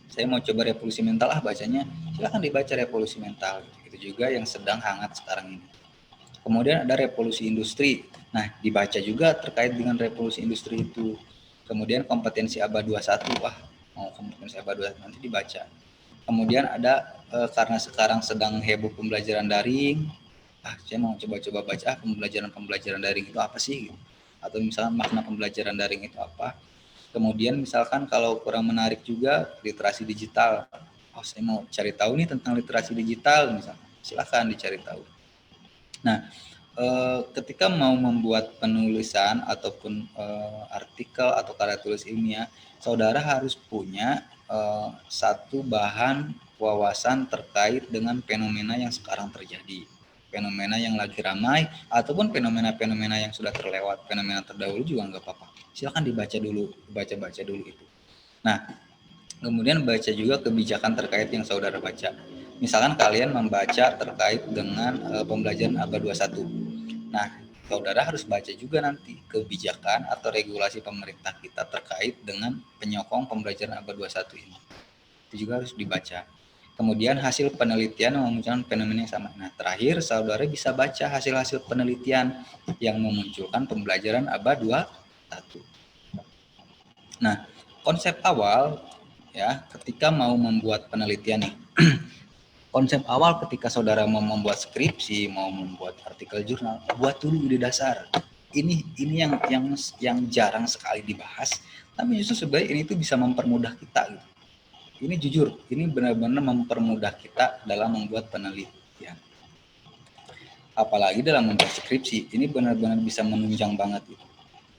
Saya mau coba revolusi mental, bacanya. Silahkan dibaca revolusi mental. Itu juga yang sedang hangat sekarang ini. Kemudian ada revolusi industri. Nah, dibaca juga terkait dengan revolusi industri itu. Kemudian kompetensi ABA 21, mau kompetensi ABA 21 nanti dibaca. Kemudian ada karena sekarang sedang heboh pembelajaran daring, saya mau coba-coba baca pembelajaran daring itu apa sih? Atau misalnya makna pembelajaran daring itu apa? Kemudian misalkan kalau kurang menarik juga literasi digital. Saya mau cari tahu nih tentang literasi digital misalnya. Silakan dicari tahu. Nah, ketika mau membuat penulisan ataupun artikel atau karya tulis ilmiah, saudara harus punya satu bahan wawasan terkait dengan fenomena yang sekarang terjadi, fenomena yang lagi ramai ataupun fenomena-fenomena yang sudah terlewat, fenomena terdahulu juga nggak apa-apa. Silakan dibaca dulu, baca dulu itu. Nah, kemudian baca juga kebijakan terkait yang saudara baca. Misalkan kalian membaca terkait dengan pembelajaran ABA 21. Nah, saudara harus baca juga nanti kebijakan atau regulasi pemerintah kita terkait dengan penyokong pembelajaran ABA 21 ini. Itu juga harus dibaca. Kemudian hasil penelitian memunculkan fenomena yang sama. Nah, terakhir saudara bisa baca hasil-hasil penelitian yang memunculkan pembelajaran ABA 21. Nah, konsep awal ya ketika mau membuat penelitian nih. Konsep awal ketika saudara mau membuat skripsi, mau membuat artikel jurnal, buat dulu di dasar. Ini yang jarang sekali dibahas, tapi justru sebenarnya ini tuh bisa mempermudah kita gitu. Ini jujur, ini benar-benar mempermudah kita dalam membuat penelitian. Apalagi dalam membuat skripsi, ini benar-benar bisa menunjang banget gitu.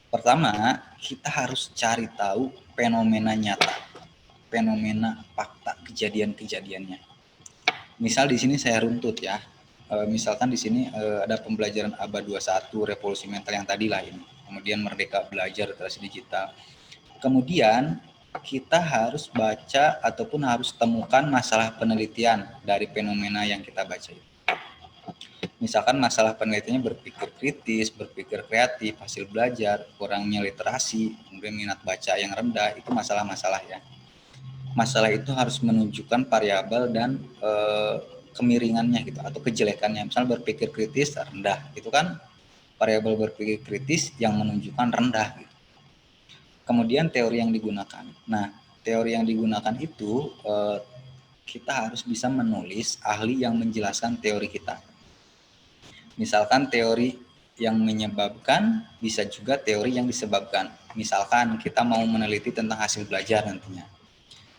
Pertama, kita harus cari tahu fenomena nyata, fenomena fakta kejadian-kejadiannya. Misal di sini saya runtut ya. Misalkan di sini ada pembelajaran ABA 21 revolusi mental yang tadi lah ini. Kemudian merdeka belajar literasi digital. Kemudian kita harus baca ataupun harus temukan masalah penelitian dari fenomena yang kita baca itu. Misalkan masalah penelitiannya berpikir kritis, berpikir kreatif, hasil belajar, kurangnya literasi, kemudian minat baca yang rendah, itu masalah-masalah ya. Masalah itu harus menunjukkan variabel dan kemiringannya gitu atau kejelekannya. Misalnya berpikir kritis rendah, itu kan variabel berpikir kritis yang menunjukkan rendah gitu. Kemudian teori yang digunakan. Nah, teori yang digunakan itu kita harus bisa menulis ahli yang menjelaskan teori kita. Misalkan teori yang menyebabkan, bisa juga teori yang disebabkan. Misalkan kita mau meneliti tentang hasil belajar nantinya.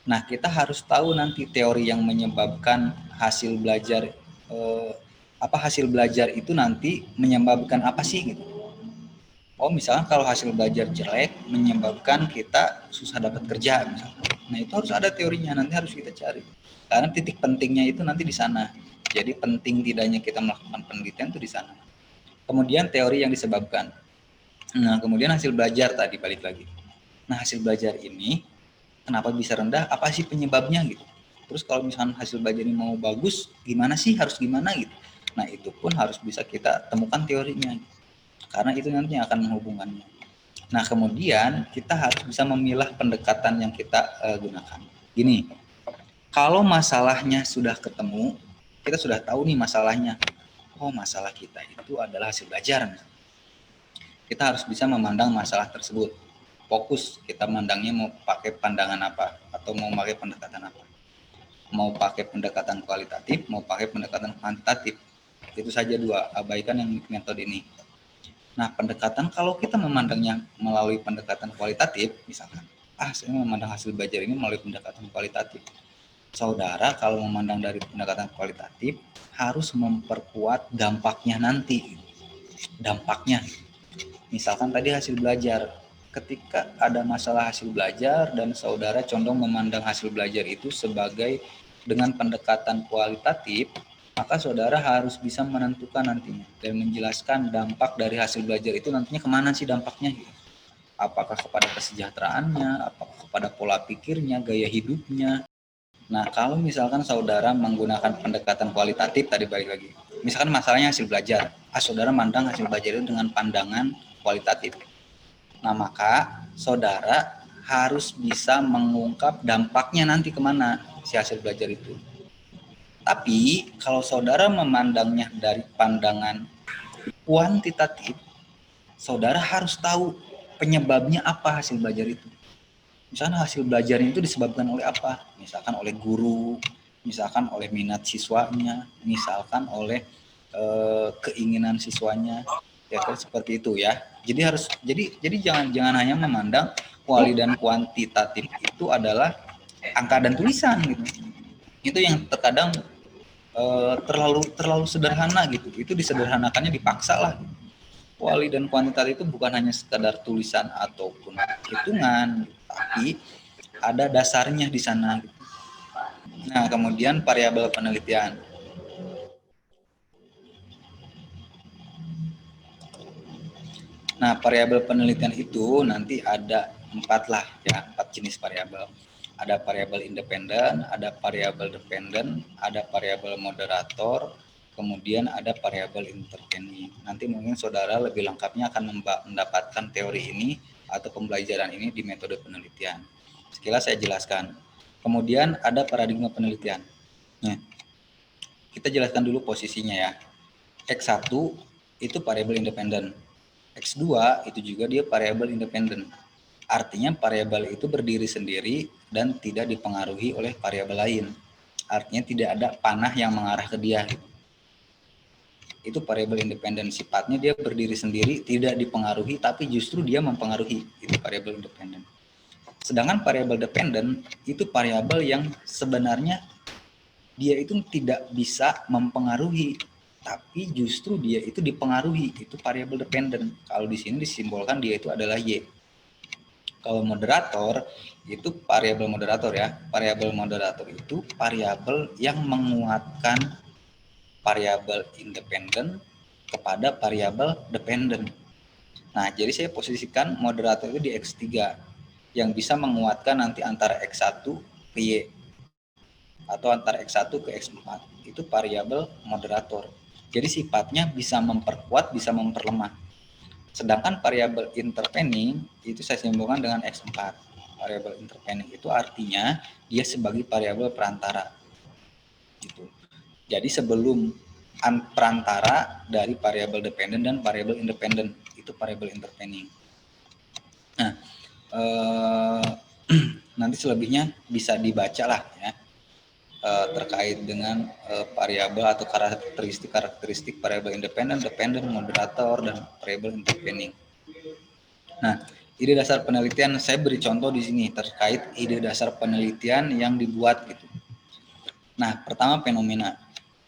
Nah, kita harus tahu nanti teori yang menyebabkan hasil belajar hasil belajar itu nanti menyebabkan apa sih gitu. Misalnya kalau hasil belajar jelek menyebabkan kita susah dapat kerja misalnya. Nah, itu harus ada teorinya, nanti harus kita cari. Karena titik pentingnya itu nanti di sana. Jadi penting tidaknya kita melakukan penelitian itu di sana. Kemudian teori yang disebabkan. Nah, kemudian hasil belajar tadi balik lagi. Nah, hasil belajar ini kenapa bisa rendah? Apa sih penyebabnya gitu? Terus kalau misalkan hasil belajar ini mau bagus, gimana sih? Harus gimana gitu? Nah, itu pun harus bisa kita temukan teorinya. Karena itu nanti akan menghubungkannya. Nah, kemudian kita harus bisa memilah pendekatan yang kita gunakan. Gini, kalau masalahnya sudah ketemu, kita sudah tahu nih masalahnya. Masalah kita itu adalah hasil belajar. Kita harus bisa memandang masalah tersebut. Fokus kita mandangnya mau pakai pandangan apa atau mau pakai pendekatan apa. Mau pakai pendekatan kualitatif, mau pakai pendekatan kuantitatif. Itu saja dua, abaikan yang metode ini. Nah, pendekatan kalau kita memandangnya melalui pendekatan kualitatif, misalkan, saya memandang hasil belajar ini melalui pendekatan kualitatif. saudara kalau memandang dari pendekatan kualitatif harus memperkuat dampaknya nanti. Dampaknya, misalkan tadi hasil belajar. Ketika ada masalah hasil belajar dan saudara condong memandang hasil belajar itu sebagai dengan pendekatan kualitatif, maka saudara harus bisa menentukan nantinya dan menjelaskan dampak dari hasil belajar itu nantinya kemana sih dampaknya. Apakah kepada kesejahteraannya, apakah kepada pola pikirnya, gaya hidupnya. Nah, kalau misalkan saudara menggunakan pendekatan kualitatif, tadi balik lagi. Misalkan masalahnya hasil belajar. Saudara mandang hasil belajar itu dengan pandangan kualitatif. Nah, maka saudara harus bisa mengungkap dampaknya nanti kemana si hasil belajar itu. Tapi, kalau saudara memandangnya dari pandangan kuantitatif, saudara harus tahu penyebabnya apa hasil belajar itu. Misalkan hasil belajarnya itu disebabkan oleh apa? Misalkan oleh guru, misalkan oleh minat siswanya, misalkan oleh keinginan siswanya, ya kan seperti itu ya. Jadi jangan hanya memandang kuali dan kuantitatif itu adalah angka dan tulisan gitu. Itu yang terkadang terlalu sederhana gitu. Itu disederhanakannya dipaksa lah. Kuali dan kuantitatif itu bukan hanya sekadar tulisan ataupun hitungan, tapi ada dasarnya di sana. Nah, kemudian variabel penelitian. Nah, variabel penelitian itu nanti ada 4 lah ya, 4 jenis variabel. Ada variabel independen, ada variabel dependen, ada variabel moderator, kemudian ada variabel intervening. Nanti mungkin saudara lebih lengkapnya akan mendapatkan teori ini atau pembelajaran ini di metode penelitian. Sekilas saya jelaskan. Kemudian ada paradigma penelitian. Nah, kita jelaskan dulu posisinya ya. X1 itu variabel independen. X2 itu juga dia variabel independen. Artinya variabel itu berdiri sendiri dan tidak dipengaruhi oleh variabel lain. Artinya tidak ada panah yang mengarah ke dia. Itu variabel independen. Sifatnya dia berdiri sendiri, tidak dipengaruhi, tapi justru dia mempengaruhi. Itu variabel independen. Sedangkan variabel dependen itu variabel yang sebenarnya dia itu tidak bisa mempengaruhi, tapi justru dia itu dipengaruhi. Itu variabel dependen. Kalau di sini disimbolkan dia itu adalah Y. Kalau moderator itu variabel moderator ya. Variabel moderator itu variabel yang menguatkan variabel independen kepada variabel dependen. Nah, jadi saya posisikan moderator itu di X3 yang bisa menguatkan nanti antara X1 ke Y atau antara X1 ke X4. Itu variabel moderator. Jadi sifatnya bisa memperkuat, bisa memperlemah. Sedangkan variabel intervening itu saya simpulkan dengan X4. Variabel intervening itu artinya dia sebagai variabel perantara. Gitu. Jadi sebelum perantara dari variabel dependen dan variabel independen, itu variabel intervening. Nah, nanti selebihnya bisa dibaca lah ya. Terkait dengan variabel atau karakteristik variabel independen, dependen, moderator, dan variabel intervening. Nah, ide dasar penelitian saya beri contoh di sini terkait ide dasar penelitian yang dibuat gitu. Nah, pertama fenomena.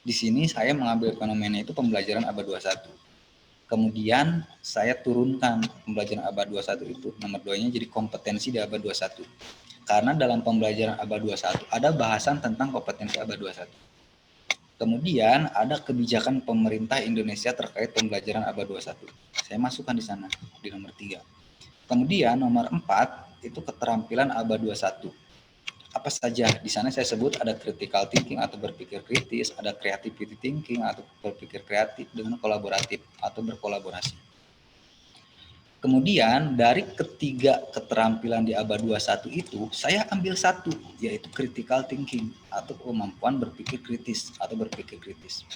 Di sini saya mengambil fenomena itu pembelajaran abad 21. Kemudian saya turunkan pembelajaran abad 21 itu nomor 2-nya jadi kompetensi di abad 21. Karena dalam pembelajaran abad 21 ada bahasan tentang kompetensi abad 21. Kemudian ada kebijakan pemerintah Indonesia terkait pembelajaran abad 21. Saya masukkan di sana di nomor 3. Kemudian nomor 4 itu keterampilan abad 21. Apa saja? Di sana saya sebut ada critical thinking atau berpikir kritis, ada creativity thinking atau berpikir kreatif dengan kolaboratif atau berkolaborasi. Kemudian dari ketiga keterampilan di abad 21 itu, saya ambil satu, yaitu critical thinking atau kemampuan berpikir kritis atau berpikir kritis.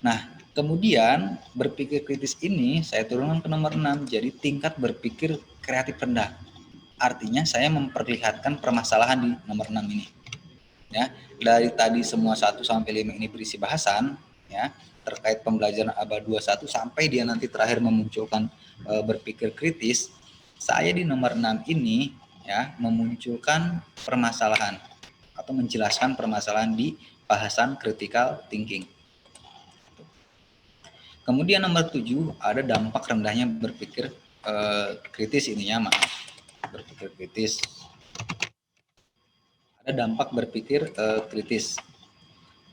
Nah, kemudian berpikir kritis ini saya turunkan ke nomor 6, jadi tingkat berpikir kreatif rendah. Artinya saya memperlihatkan permasalahan di nomor 6 ini. Ya, dari tadi semua 1 sampai 5 ini berisi bahasan, ya, terkait pembelajaran abad 21 sampai dia nanti terakhir memunculkan berpikir kritis, saya di nomor 6 ini ya memunculkan permasalahan atau menjelaskan permasalahan di bahasan critical thinking. Kemudian nomor 7 ada dampak rendahnya berpikir kritis ininya, maaf. Berpikir kritis. Ada dampak berpikir kritis.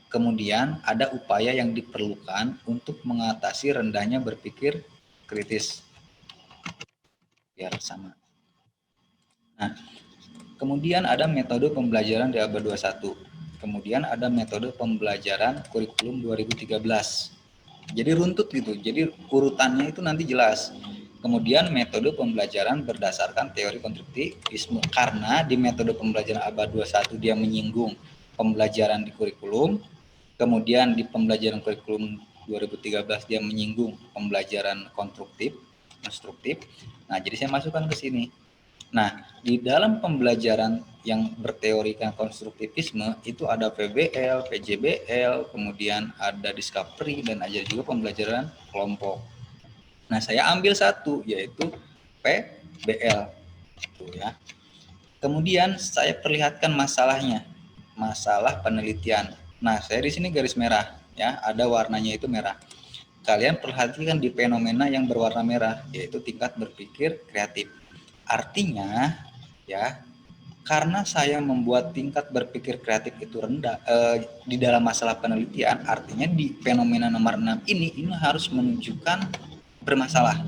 Kemudian ada upaya yang diperlukan untuk mengatasi rendahnya berpikir kritis. Biar sama. Nah, kemudian ada metode pembelajaran di abad 21. Kemudian ada metode pembelajaran kurikulum 2013. Jadi runtut gitu. Jadi urutannya itu nanti jelas. Kemudian metode pembelajaran berdasarkan teori konstruktivisme. Karena di metode pembelajaran abad 21 dia menyinggung pembelajaran di kurikulum. Kemudian di pembelajaran kurikulum 2013 dia menyinggung pembelajaran konstruktif. Nah, jadi saya masukkan ke sini. Nah, di dalam pembelajaran yang berteorikan konstruktivisme itu ada PBL, PJBL, kemudian ada discovery, dan ada juga pembelajaran kelompok. Nah, saya ambil satu, yaitu PBL. Tuh ya. Kemudian saya perlihatkan masalahnya, masalah penelitian. Nah, saya di sini garis merah, ya, ada warnanya itu merah. Kalian perhatikan di fenomena yang berwarna merah, yaitu tingkat berpikir kreatif. Artinya, ya, karena saya membuat tingkat berpikir kreatif itu rendah di dalam masalah penelitian, artinya di fenomena nomor 6 ini harus menunjukkan bermasalah.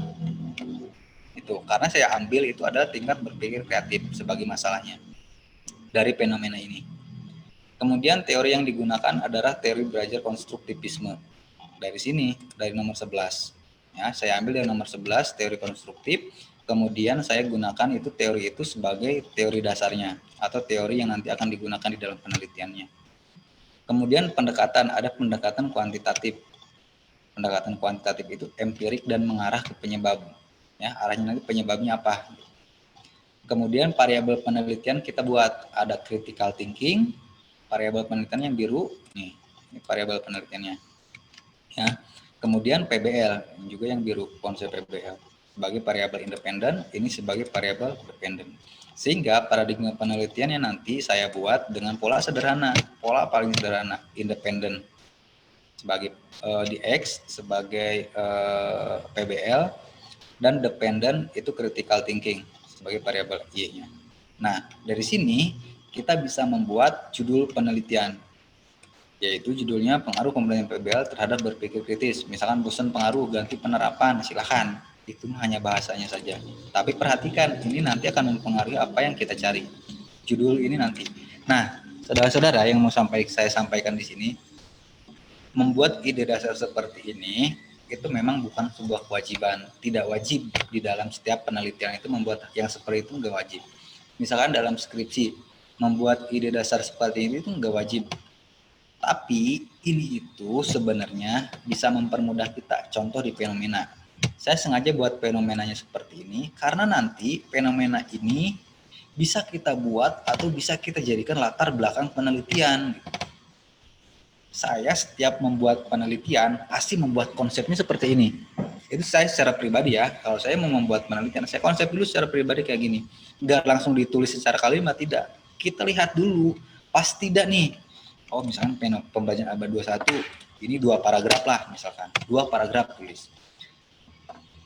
Itu karena saya ambil itu adalah tingkat berpikir kreatif sebagai masalahnya dari fenomena ini. Kemudian teori yang digunakan adalah teori belajar konstruktivisme. Dari sini, dari nomor 11. Ya, saya ambil dari nomor 11 teori konstruktif. Kemudian saya gunakan itu teori itu sebagai teori dasarnya atau teori yang nanti akan digunakan di dalam penelitiannya. Kemudian ada pendekatan kuantitatif. Pendekatan kuantitatif itu empirik dan mengarah ke penyebab. Ya, arahnya nanti penyebabnya apa. Kemudian variabel penelitian kita buat ada critical thinking, variabel penelitian yang biru, ini variabel penelitiannya. Ya. Kemudian PBL juga yang biru, konsep PBL. Sebagai variabel independen, ini sebagai variabel dependen. Sehingga paradigma penelitiannya nanti saya buat dengan pola sederhana, pola paling sederhana, independen sebagai di X sebagai PBL, dan dependen itu critical thinking sebagai variabel Y-nya. Nah, dari sini kita bisa membuat judul penelitian, yaitu judulnya pengaruh pembelajaran PBL terhadap berpikir kritis. Misalkan bosan pengaruh ganti penerapan, silakan. Itu hanya bahasanya saja. Tapi perhatikan, ini nanti akan mempengaruhi apa yang kita cari. Judul ini nanti. Nah, saudara-saudara yang mau saya sampaikan di sini, membuat ide dasar seperti ini itu memang bukan sebuah kewajiban. Tidak wajib di dalam setiap penelitian itu membuat yang seperti itu enggak wajib. Misalkan dalam skripsi, membuat ide dasar seperti ini itu enggak wajib. Tapi ini itu sebenarnya bisa mempermudah kita. Contoh di fenomena. Saya sengaja buat fenomenanya seperti ini karena nanti fenomena ini bisa kita buat atau bisa kita jadikan latar belakang penelitian. Saya setiap membuat penelitian pasti membuat konsepnya seperti ini. Itu saya secara pribadi ya. Kalau saya mau membuat penelitian, saya konsep dulu secara pribadi kayak gini. Nggak langsung ditulis secara kalimat, tidak. Kita lihat dulu, pas tidak nih. Oh misalkan pembelajaran abad 21, ini 2 paragraf lah misalkan. 2 paragraf tulis.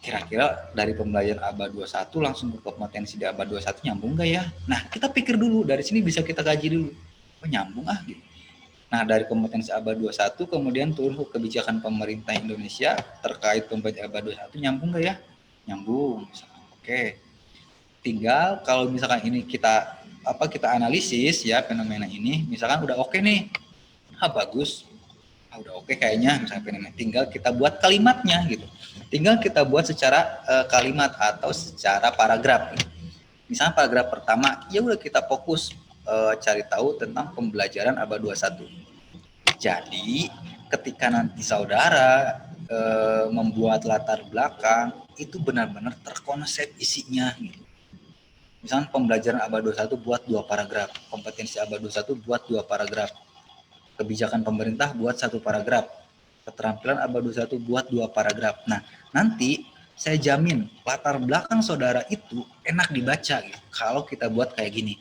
Kira-kira dari pembelajaran abad 21 langsung ke kompetensi di abad 21 nyambung nggak ya? Nah, kita pikir dulu, dari sini bisa kita kaji dulu. Oh, nyambung gitu. Nah, dari kompetensi abad 21 kemudian turun ke kebijakan pemerintah Indonesia terkait pembelajaran abad 21 nyambung nggak ya? Nyambung. Misalkan. Oke. Tinggal kalau misalkan ini kita analisis ya fenomena ini, misalkan udah oke nih. Bagus. Udah oke kayaknya misalnya fenomena. Tinggal kita buat kalimatnya gitu. Tinggal kita buat secara kalimat atau secara paragraf. Misalnya paragraf pertama, ya udah kita fokus cari tahu tentang pembelajaran abad 21. Jadi, ketika nanti saudara membuat latar belakang, itu benar-benar terkonsep isinya gitu. Misalnya pembelajaran abad 21 buat 2 paragraf, kompetensi abad 21 buat 2 paragraf. Kebijakan pemerintah buat 1 paragraf. Keterampilan abad 21 buat 2 paragraf. Nah, nanti saya jamin latar belakang saudara itu enak dibaca gitu, kalau kita buat kayak gini.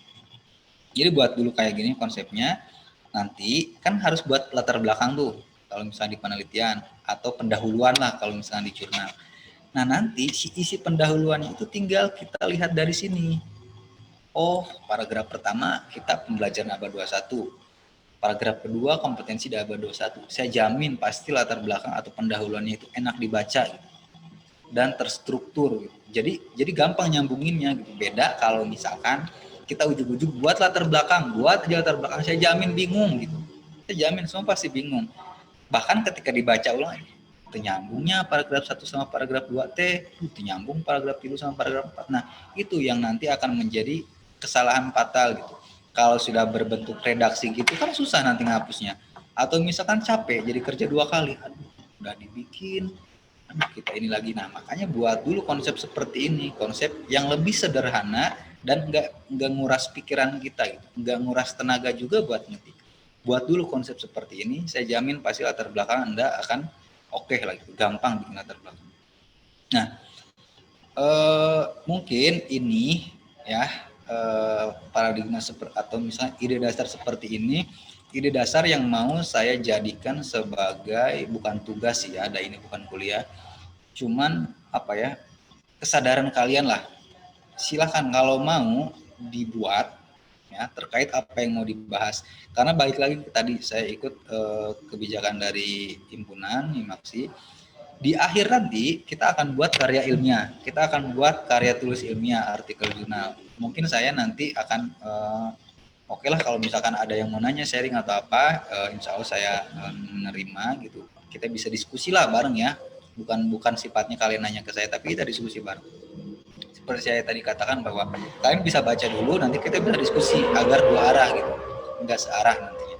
Jadi buat dulu kayak gini konsepnya, nanti kan harus buat latar belakang tuh, kalau misalnya di penelitian, atau pendahuluan lah kalau misalnya di jurnal. Nah nanti isi pendahuluannya itu tinggal kita lihat dari sini. Oh, paragraf pertama kita pembelajaran abad 21. Paragraf kedua kompetensi di abad 21. Saya jamin pasti latar belakang atau pendahuluannya itu enak dibaca gitu, dan terstruktur gitu. Jadi gampang nyambunginnya gitu. Beda kalau misalkan kita ujug-ujug buat latar belakang, buat aja latar belakang, saya jamin bingung gitu. Saya jamin semua pasti bingung. Bahkan ketika dibaca ulang, itu nyambungnya paragraf 1 sama paragraf 2 itu nyambung paragraf 3 sama paragraf 4. Nah, itu yang nanti akan menjadi kesalahan fatal gitu. Kalau sudah berbentuk redaksi gitu kan susah nanti ngapusnya. Atau misalkan capek jadi kerja 2 kali. Aduh, udah dibikin, kita ini lagi. Nah, makanya buat dulu konsep seperti ini, konsep yang lebih sederhana dan nggak nguras pikiran kita gitu, nggak nguras tenaga juga buat ngetik. Buat dulu konsep seperti ini, saya jamin pasti latar belakang Anda akan oke lah gitu, gampang bikin latar belakang. Nah, mungkin ini ya paradigma atau misalnya ide dasar seperti ini, ide dasar yang mau saya jadikan sebagai bukan tugas ya, ada ini bukan kuliah, cuman apa ya, kesadaran kalian lah. Silahkan kalau mau dibuat ya terkait apa yang mau dibahas. Karena balik lagi tadi saya ikut kebijakan dari himpunan Himaksi. Di akhir nanti kita akan buat karya ilmiah, kita akan buat karya tulis ilmiah, artikel jurnal. Mungkin saya nanti akan oke lah kalau misalkan ada yang mau nanya sharing atau apa, insya Allah saya menerima gitu. Kita bisa diskusi lah bareng ya. Bukan sifatnya kalian nanya ke saya, tapi kita diskusi bareng. Seperti saya tadi katakan bahwa kalian bisa baca dulu, nanti kita bisa diskusi agar dua arah gitu, enggak searah nantinya.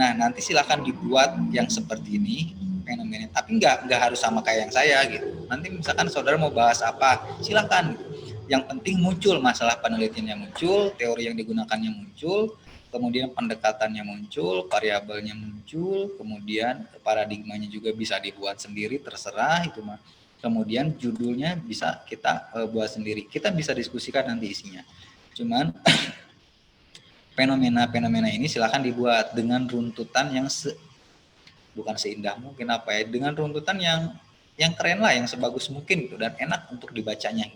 Nah nanti silakan dibuat yang seperti ini fenomena, tapi enggak harus sama kayak yang saya gitu. Nanti misalkan saudara mau bahas apa, silakan. Yang penting muncul masalah penelitiannya muncul, teori yang digunakannya muncul, kemudian pendekatannya muncul, variabelnya muncul, kemudian paradigmanya juga bisa dibuat sendiri, terserah itu mah. Kemudian judulnya bisa kita buat sendiri. Kita bisa diskusikan nanti isinya. Cuman fenomena-fenomena ini silakan dibuat dengan runtutan yang bukan seindah mungkin apa ya, dengan runtutan yang keren lah, yang sebagus mungkin gitu, dan enak untuk dibacanya.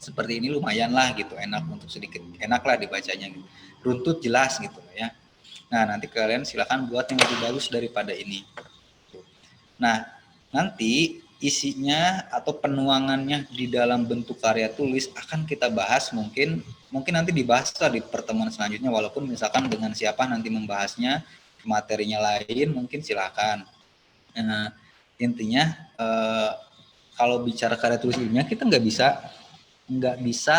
Seperti ini lumayan lah gitu, enak untuk sedikit, enak lah dibacanya gitu. Runtut jelas gitu ya. Nah nanti kalian silakan buat yang lebih bagus daripada ini. Nah nanti isinya atau penuangannya di dalam bentuk karya tulis akan kita bahas, mungkin nanti dibahas di pertemuan selanjutnya, walaupun misalkan dengan siapa nanti membahasnya, materinya lain mungkin silakan. Intinya kalau bicara karya tulis ilmiah kita nggak bisa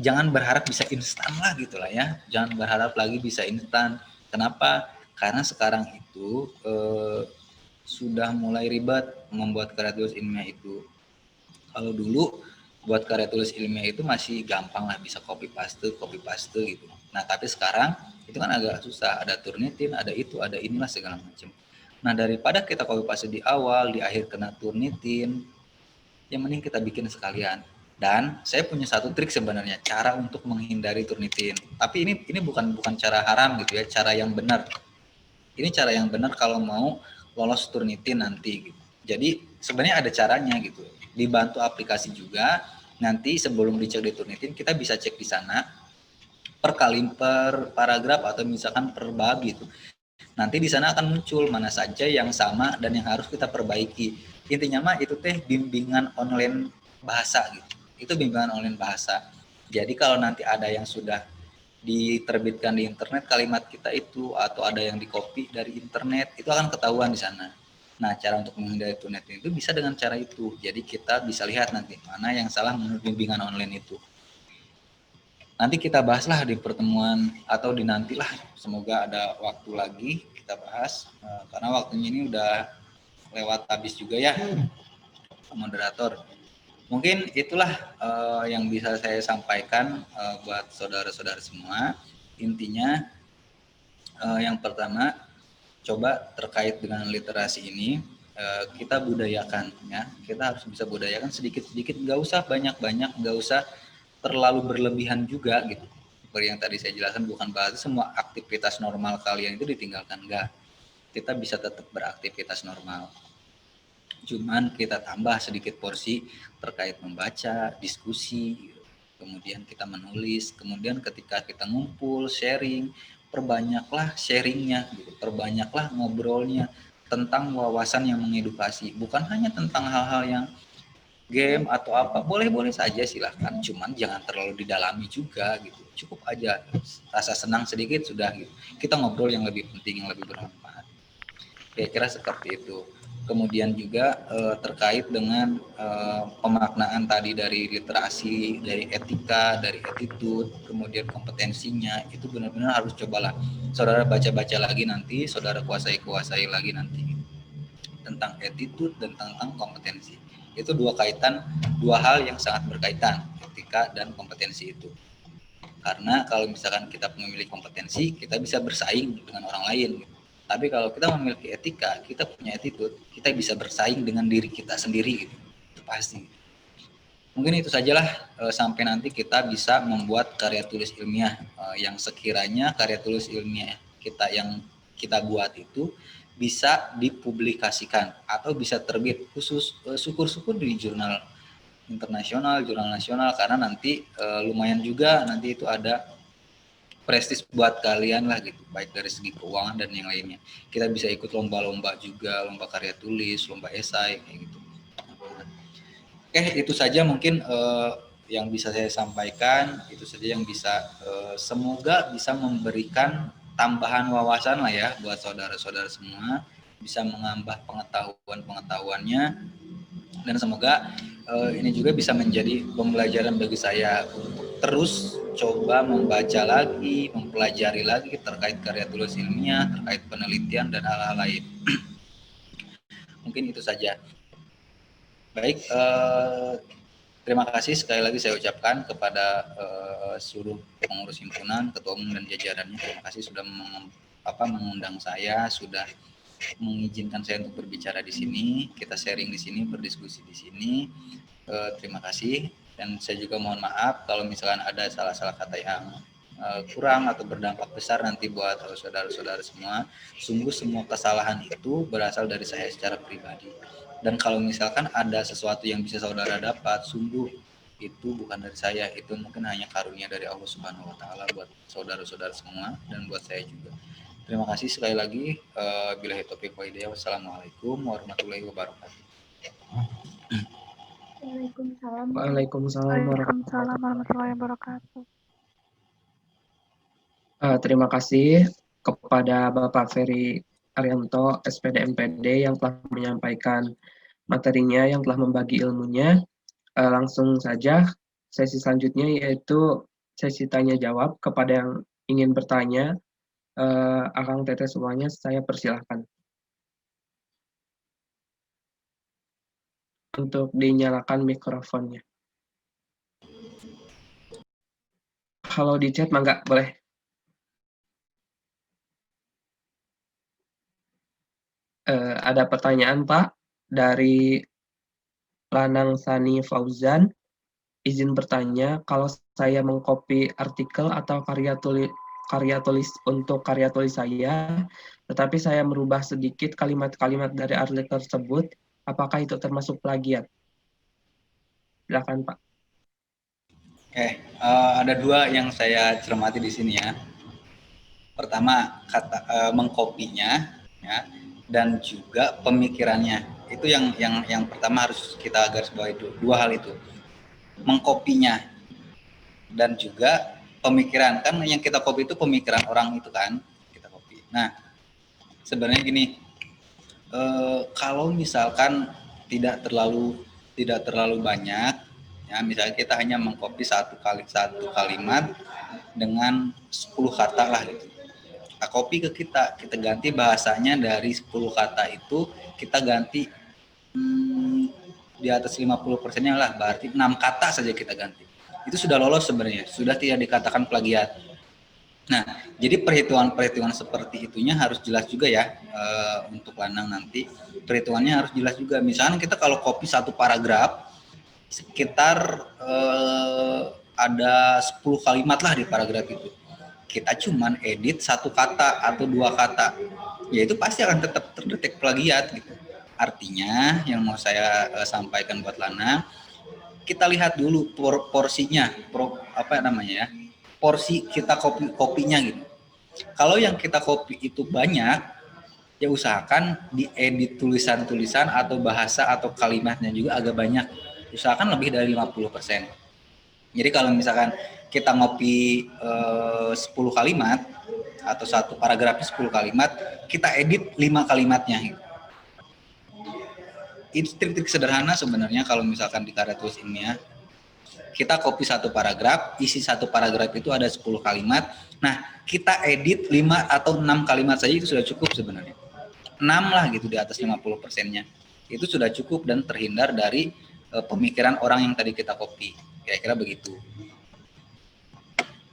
jangan berharap bisa instan lah gitulah ya, jangan berharap lagi bisa instan. Kenapa? Karena sekarang itu sudah mulai ribet membuat karya tulis ilmiah itu. Kalau dulu buat karya tulis ilmiah itu masih gampang lah, bisa copy paste gitu. Nah tapi sekarang itu kan agak susah, ada Turnitin, ada itu, ada inilah segala macam. Nah daripada kita copy paste di awal, di akhir kena Turnitin, yang mending kita bikin sekalian. Dan saya punya satu trik sebenarnya, cara untuk menghindari Turnitin. Tapi ini bukan cara haram gitu ya, cara yang benar. Ini cara yang benar kalau mau lolos Turnitin nanti gitu. Jadi sebenarnya ada caranya gitu. Dibantu aplikasi juga. Nanti sebelum dicek di Turnitin kita bisa cek di sana per paragraf atau misalkan per bab gitu. Nanti di sana akan muncul mana saja yang sama dan yang harus kita perbaiki. Intinya mah itu teh bimbingan online bahasa gitu. Itu bimbingan online bahasa. Jadi kalau nanti ada yang sudah diterbitkan di internet kalimat kita itu, atau ada yang di-copy dari internet, itu akan ketahuan di sana. Nah, cara untuk menghindari Turnitin itu bisa dengan cara itu. Jadi kita bisa lihat nanti mana yang salah menurut bimbingan online itu. Nanti kita bahaslah di pertemuan atau di nantilah. Semoga ada waktu lagi kita bahas, karena waktunya ini udah lewat habis juga ya, moderator. Mungkin itulah yang bisa saya sampaikan buat saudara-saudara semua. Intinya yang pertama, coba terkait dengan literasi ini kita budayakan ya. Kita harus bisa budayakan sedikit-sedikit, nggak usah banyak-banyak, nggak usah terlalu berlebihan juga gitu. seperti yang tadi saya jelaskan, bukan berarti semua aktivitas normal kalian itu ditinggalkan, enggak. Kita bisa tetap beraktivitas normal. Cuman kita tambah sedikit porsi terkait membaca, diskusi, kemudian kita menulis, kemudian ketika kita ngumpul, sharing, perbanyaklah sharingnya, gitu. Perbanyaklah ngobrolnya tentang wawasan yang mengedukasi, bukan hanya tentang hal-hal yang game atau apa, boleh-boleh saja silahkan, cuman jangan terlalu didalami juga gitu, cukup aja rasa senang sedikit sudah gitu, kita ngobrol yang lebih penting, yang lebih bermanfaat, kira-kira seperti itu. Kemudian juga terkait dengan pemaknaan tadi dari literasi, dari etika, dari attitude, kemudian kompetensinya, itu benar-benar harus cobalah saudara baca-baca lagi nanti, saudara kuasai lagi nanti tentang attitude dan tentang kompetensi. Itu dua hal yang sangat berkaitan, etika dan kompetensi itu. Karena kalau misalkan kita memiliki kompetensi, kita bisa bersaing dengan orang lain. Tapi kalau kita memiliki etika, kita punya attitude, kita bisa bersaing dengan diri kita sendiri gitu. Itu pasti. Mungkin itu sajalah, sampai nanti kita bisa membuat karya tulis ilmiah yang sekiranya karya tulis ilmiah kita yang kita buat itu bisa dipublikasikan atau bisa terbit, khusus syukur-syukur di jurnal internasional, jurnal nasional, karena nanti lumayan juga nanti itu ada prestis buat kalian lah gitu, baik dari segi keuangan dan yang lainnya. Kita bisa ikut lomba-lomba juga, lomba karya tulis, lomba esai kayak gitu. Oke, itu saja mungkin yang bisa saya sampaikan, itu saja yang bisa semoga bisa memberikan tambahan wawasan lah ya buat saudara-saudara semua, bisa menambah pengetahuannya, dan semoga ini juga bisa menjadi pembelajaran bagi saya untuk terus coba membaca lagi, mempelajari lagi terkait karya tulis ilmiah, terkait penelitian dan hal-hal lain. Mungkin itu saja. Baik, terima kasih sekali lagi saya ucapkan kepada seluruh pengurus himpunan, ketua umum dan jajarannya. Terima kasih sudah mengundang saya, sudah mengizinkan saya untuk berbicara di sini, kita sharing di sini, berdiskusi di sini. Terima kasih, dan saya juga mohon maaf kalau misalkan ada salah-salah kata yang kurang atau berdampak besar nanti buat saudara-saudara semua. Sungguh semua kesalahan itu berasal dari saya secara pribadi. Dan kalau misalkan ada sesuatu yang bisa saudara dapat, sungguh itu bukan dari saya, itu mungkin hanya karunia dari Allah Subhanahu wa taala buat saudara-saudara semua dan buat saya juga. Terima kasih sekali lagi. Billahi taufiq wal hidayah. Wassalamualaikum warahmatullahi wabarakatuh. Waalaikumsalam. Waalaikumsalam warahmatullahi wabarakatuh. Terima kasih kepada Bapak Ferry Arianto, SPD MPD, yang telah menyampaikan materinya, yang telah membagi ilmunya. Langsung saja sesi selanjutnya, yaitu sesi tanya jawab. Kepada yang ingin bertanya, Akang Teteh semuanya, saya persilahkan untuk dinyalakan mikrofonnya. Kalau di chat mangga boleh. Ada pertanyaan Pak dari Lanang Sani Fauzan. Izin bertanya, kalau saya mengcopy artikel atau karya tulis untuk karya tulis saya, tetapi saya merubah sedikit kalimat-kalimat dari artikel tersebut, apakah itu termasuk plagiat? Silakan Pak. Oke, ada dua yang saya cermati di sini ya. Pertama, kata mengkopinya ya, dan juga pemikirannya. Itu yang pertama harus kita garis bawahi itu. Dua hal itu. Mengkopinya dan juga pemikiran. Kan yang kita copy itu pemikiran orang itu kan, kita copy. Nah, sebenarnya gini, kalau misalkan tidak terlalu banyak, ya misalnya kita hanya mengcopy satu kalimat dengan 10 kata lah gitu. Kita copy ke kita ganti bahasanya dari 10 kata itu, kita ganti di atas 50%-nya lah, berarti 6 kata saja kita ganti. Itu sudah lolos sebenarnya, sudah tidak dikatakan plagiat. Nah, jadi perhitungan seperti itunya harus jelas juga ya, untuk Lanang nanti. Perhitungannya harus jelas juga. Misalnya kita kalau copy satu paragraf, sekitar ada 10 kalimat lah di paragraf itu. Kita cuman edit satu kata atau dua kata, ya itu pasti akan tetap terdetek plagiat gitu. Artinya yang mau saya sampaikan buat Lana, kita lihat dulu porsinya, porsi kita kopinya gitu. Kalau yang kita copy itu banyak, ya usahakan diedit tulisan-tulisan atau bahasa atau kalimatnya juga agak banyak. Usahakan lebih dari 50%. Jadi kalau misalkan kita ngopi 10 kalimat atau satu paragrafnya 10 kalimat, kita edit 5 kalimatnya gitu. Itu trik-trik sederhana sebenarnya kalau misalkan di karya tulis ilmiah. Kita copy satu paragraf, isi satu paragraf itu ada 10 kalimat. Nah, kita edit 5 atau 6 kalimat saja itu sudah cukup sebenarnya. 6 lah gitu di atas 50%-nya. Itu sudah cukup dan terhindar dari pemikiran orang yang tadi kita copy. Kira-kira begitu.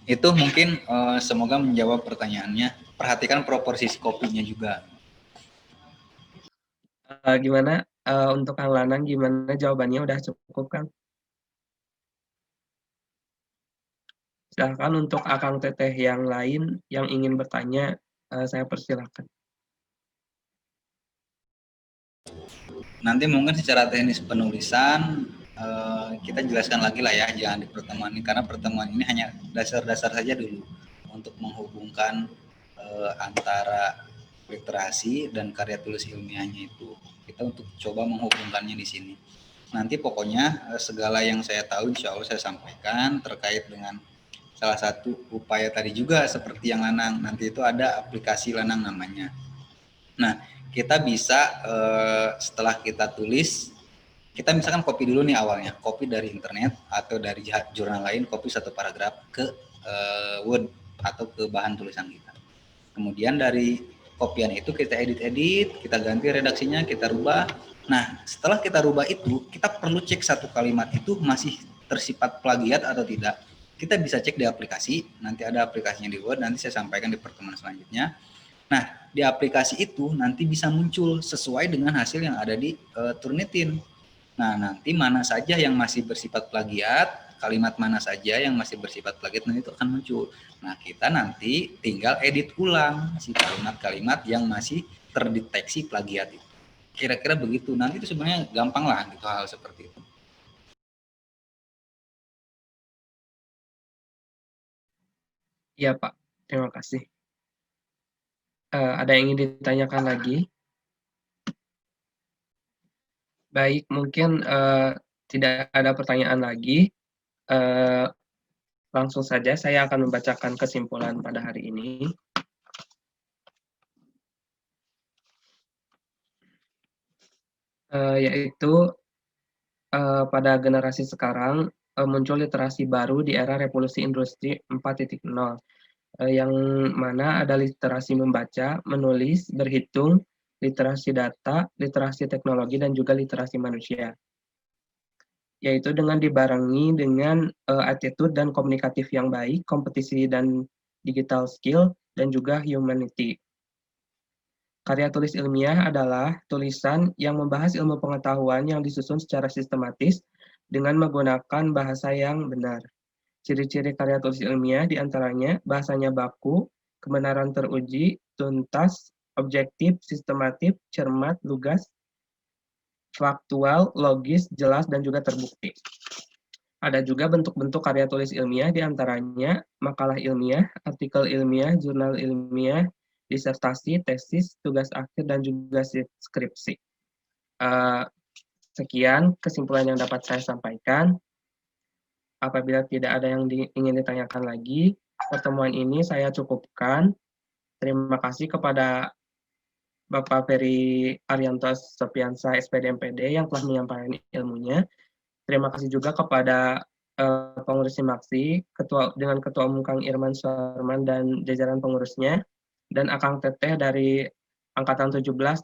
Itu mungkin semoga menjawab pertanyaannya. Perhatikan proporsi kopinya juga. Gimana untuk Kang Lanang, gimana jawabannya, udah cukup kan? Silahkan untuk Akang Teteh yang lain yang ingin bertanya, saya persilahkan. Nanti mungkin secara teknis penulisan kita jelaskan lagi lah ya, jangan di pertemuan ini, karena pertemuan ini hanya dasar-dasar saja dulu untuk menghubungkan antara literasi dan karya tulis ilmiahnya itu. Kita untuk coba menghubungkannya di sini. Nanti pokoknya segala yang saya tahu insya Allah saya sampaikan terkait dengan salah satu upaya tadi juga seperti yang Lanang, nanti itu ada aplikasi Lanang namanya. Nah, kita bisa setelah kita tulis, kita misalkan copy dulu nih awalnya, copy dari internet atau dari jurnal lain, copy satu paragraf ke Word atau ke bahan tulisan kita. Kemudian dari kopian itu kita edit-edit, kita ganti redaksinya, kita rubah. Nah, setelah kita rubah itu, kita perlu cek satu kalimat itu masih tersifat plagiat atau tidak. Kita bisa cek di aplikasi, nanti ada aplikasinya di Word, nanti saya sampaikan di pertemuan selanjutnya. Nah, di aplikasi itu nanti bisa muncul sesuai dengan hasil yang ada di Turnitin. Nah, nanti mana saja yang masih bersifat plagiat, kalimat mana saja yang masih bersifat plagiat, nanti itu akan muncul. Nah, kita nanti tinggal edit ulang si kalimat-kalimat yang masih terdeteksi plagiat itu. Kira-kira begitu. Nanti itu sebenarnya gampang lah gitu hal seperti itu. Iya Pak, terima kasih. Ada yang ingin ditanyakan lagi? Baik, mungkin tidak ada pertanyaan lagi. Langsung saja saya akan membacakan kesimpulan pada hari ini. Yaitu pada generasi sekarang muncul literasi baru di era revolusi industri 4.0, yang mana ada literasi membaca, menulis, berhitung, literasi data, literasi teknologi, dan juga literasi manusia. Yaitu dengan dibarengi dengan attitude dan komunikatif yang baik, kompetisi dan digital skill, dan juga humanity. Karya tulis ilmiah adalah tulisan yang membahas ilmu pengetahuan yang disusun secara sistematis dengan menggunakan bahasa yang benar. Ciri-ciri karya tulis ilmiah diantaranya bahasanya baku, kebenaran teruji, tuntas, objektif, sistematif, cermat, lugas, faktual, logis, jelas, dan juga terbukti. Ada juga bentuk-bentuk karya tulis ilmiah diantaranya makalah ilmiah, artikel ilmiah, jurnal ilmiah, disertasi, tesis, tugas akhir, dan juga skripsi. Sekian kesimpulan yang dapat saya sampaikan. Apabila tidak ada yang ingin ditanyakan lagi, pertemuan ini saya cukupkan. Terima kasih kepada Bapak Ferry Arianto Sopiansa, SPD MPD, yang telah menyampaikan ilmunya. Terima kasih juga kepada pengurus Simaksi, dengan Ketua Umum Kang Irman Suarman dan jajaran pengurusnya, dan Akang Teteh dari Angkatan 17, 18,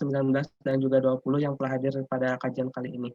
19, dan juga 20 yang telah hadir pada kajian kali ini.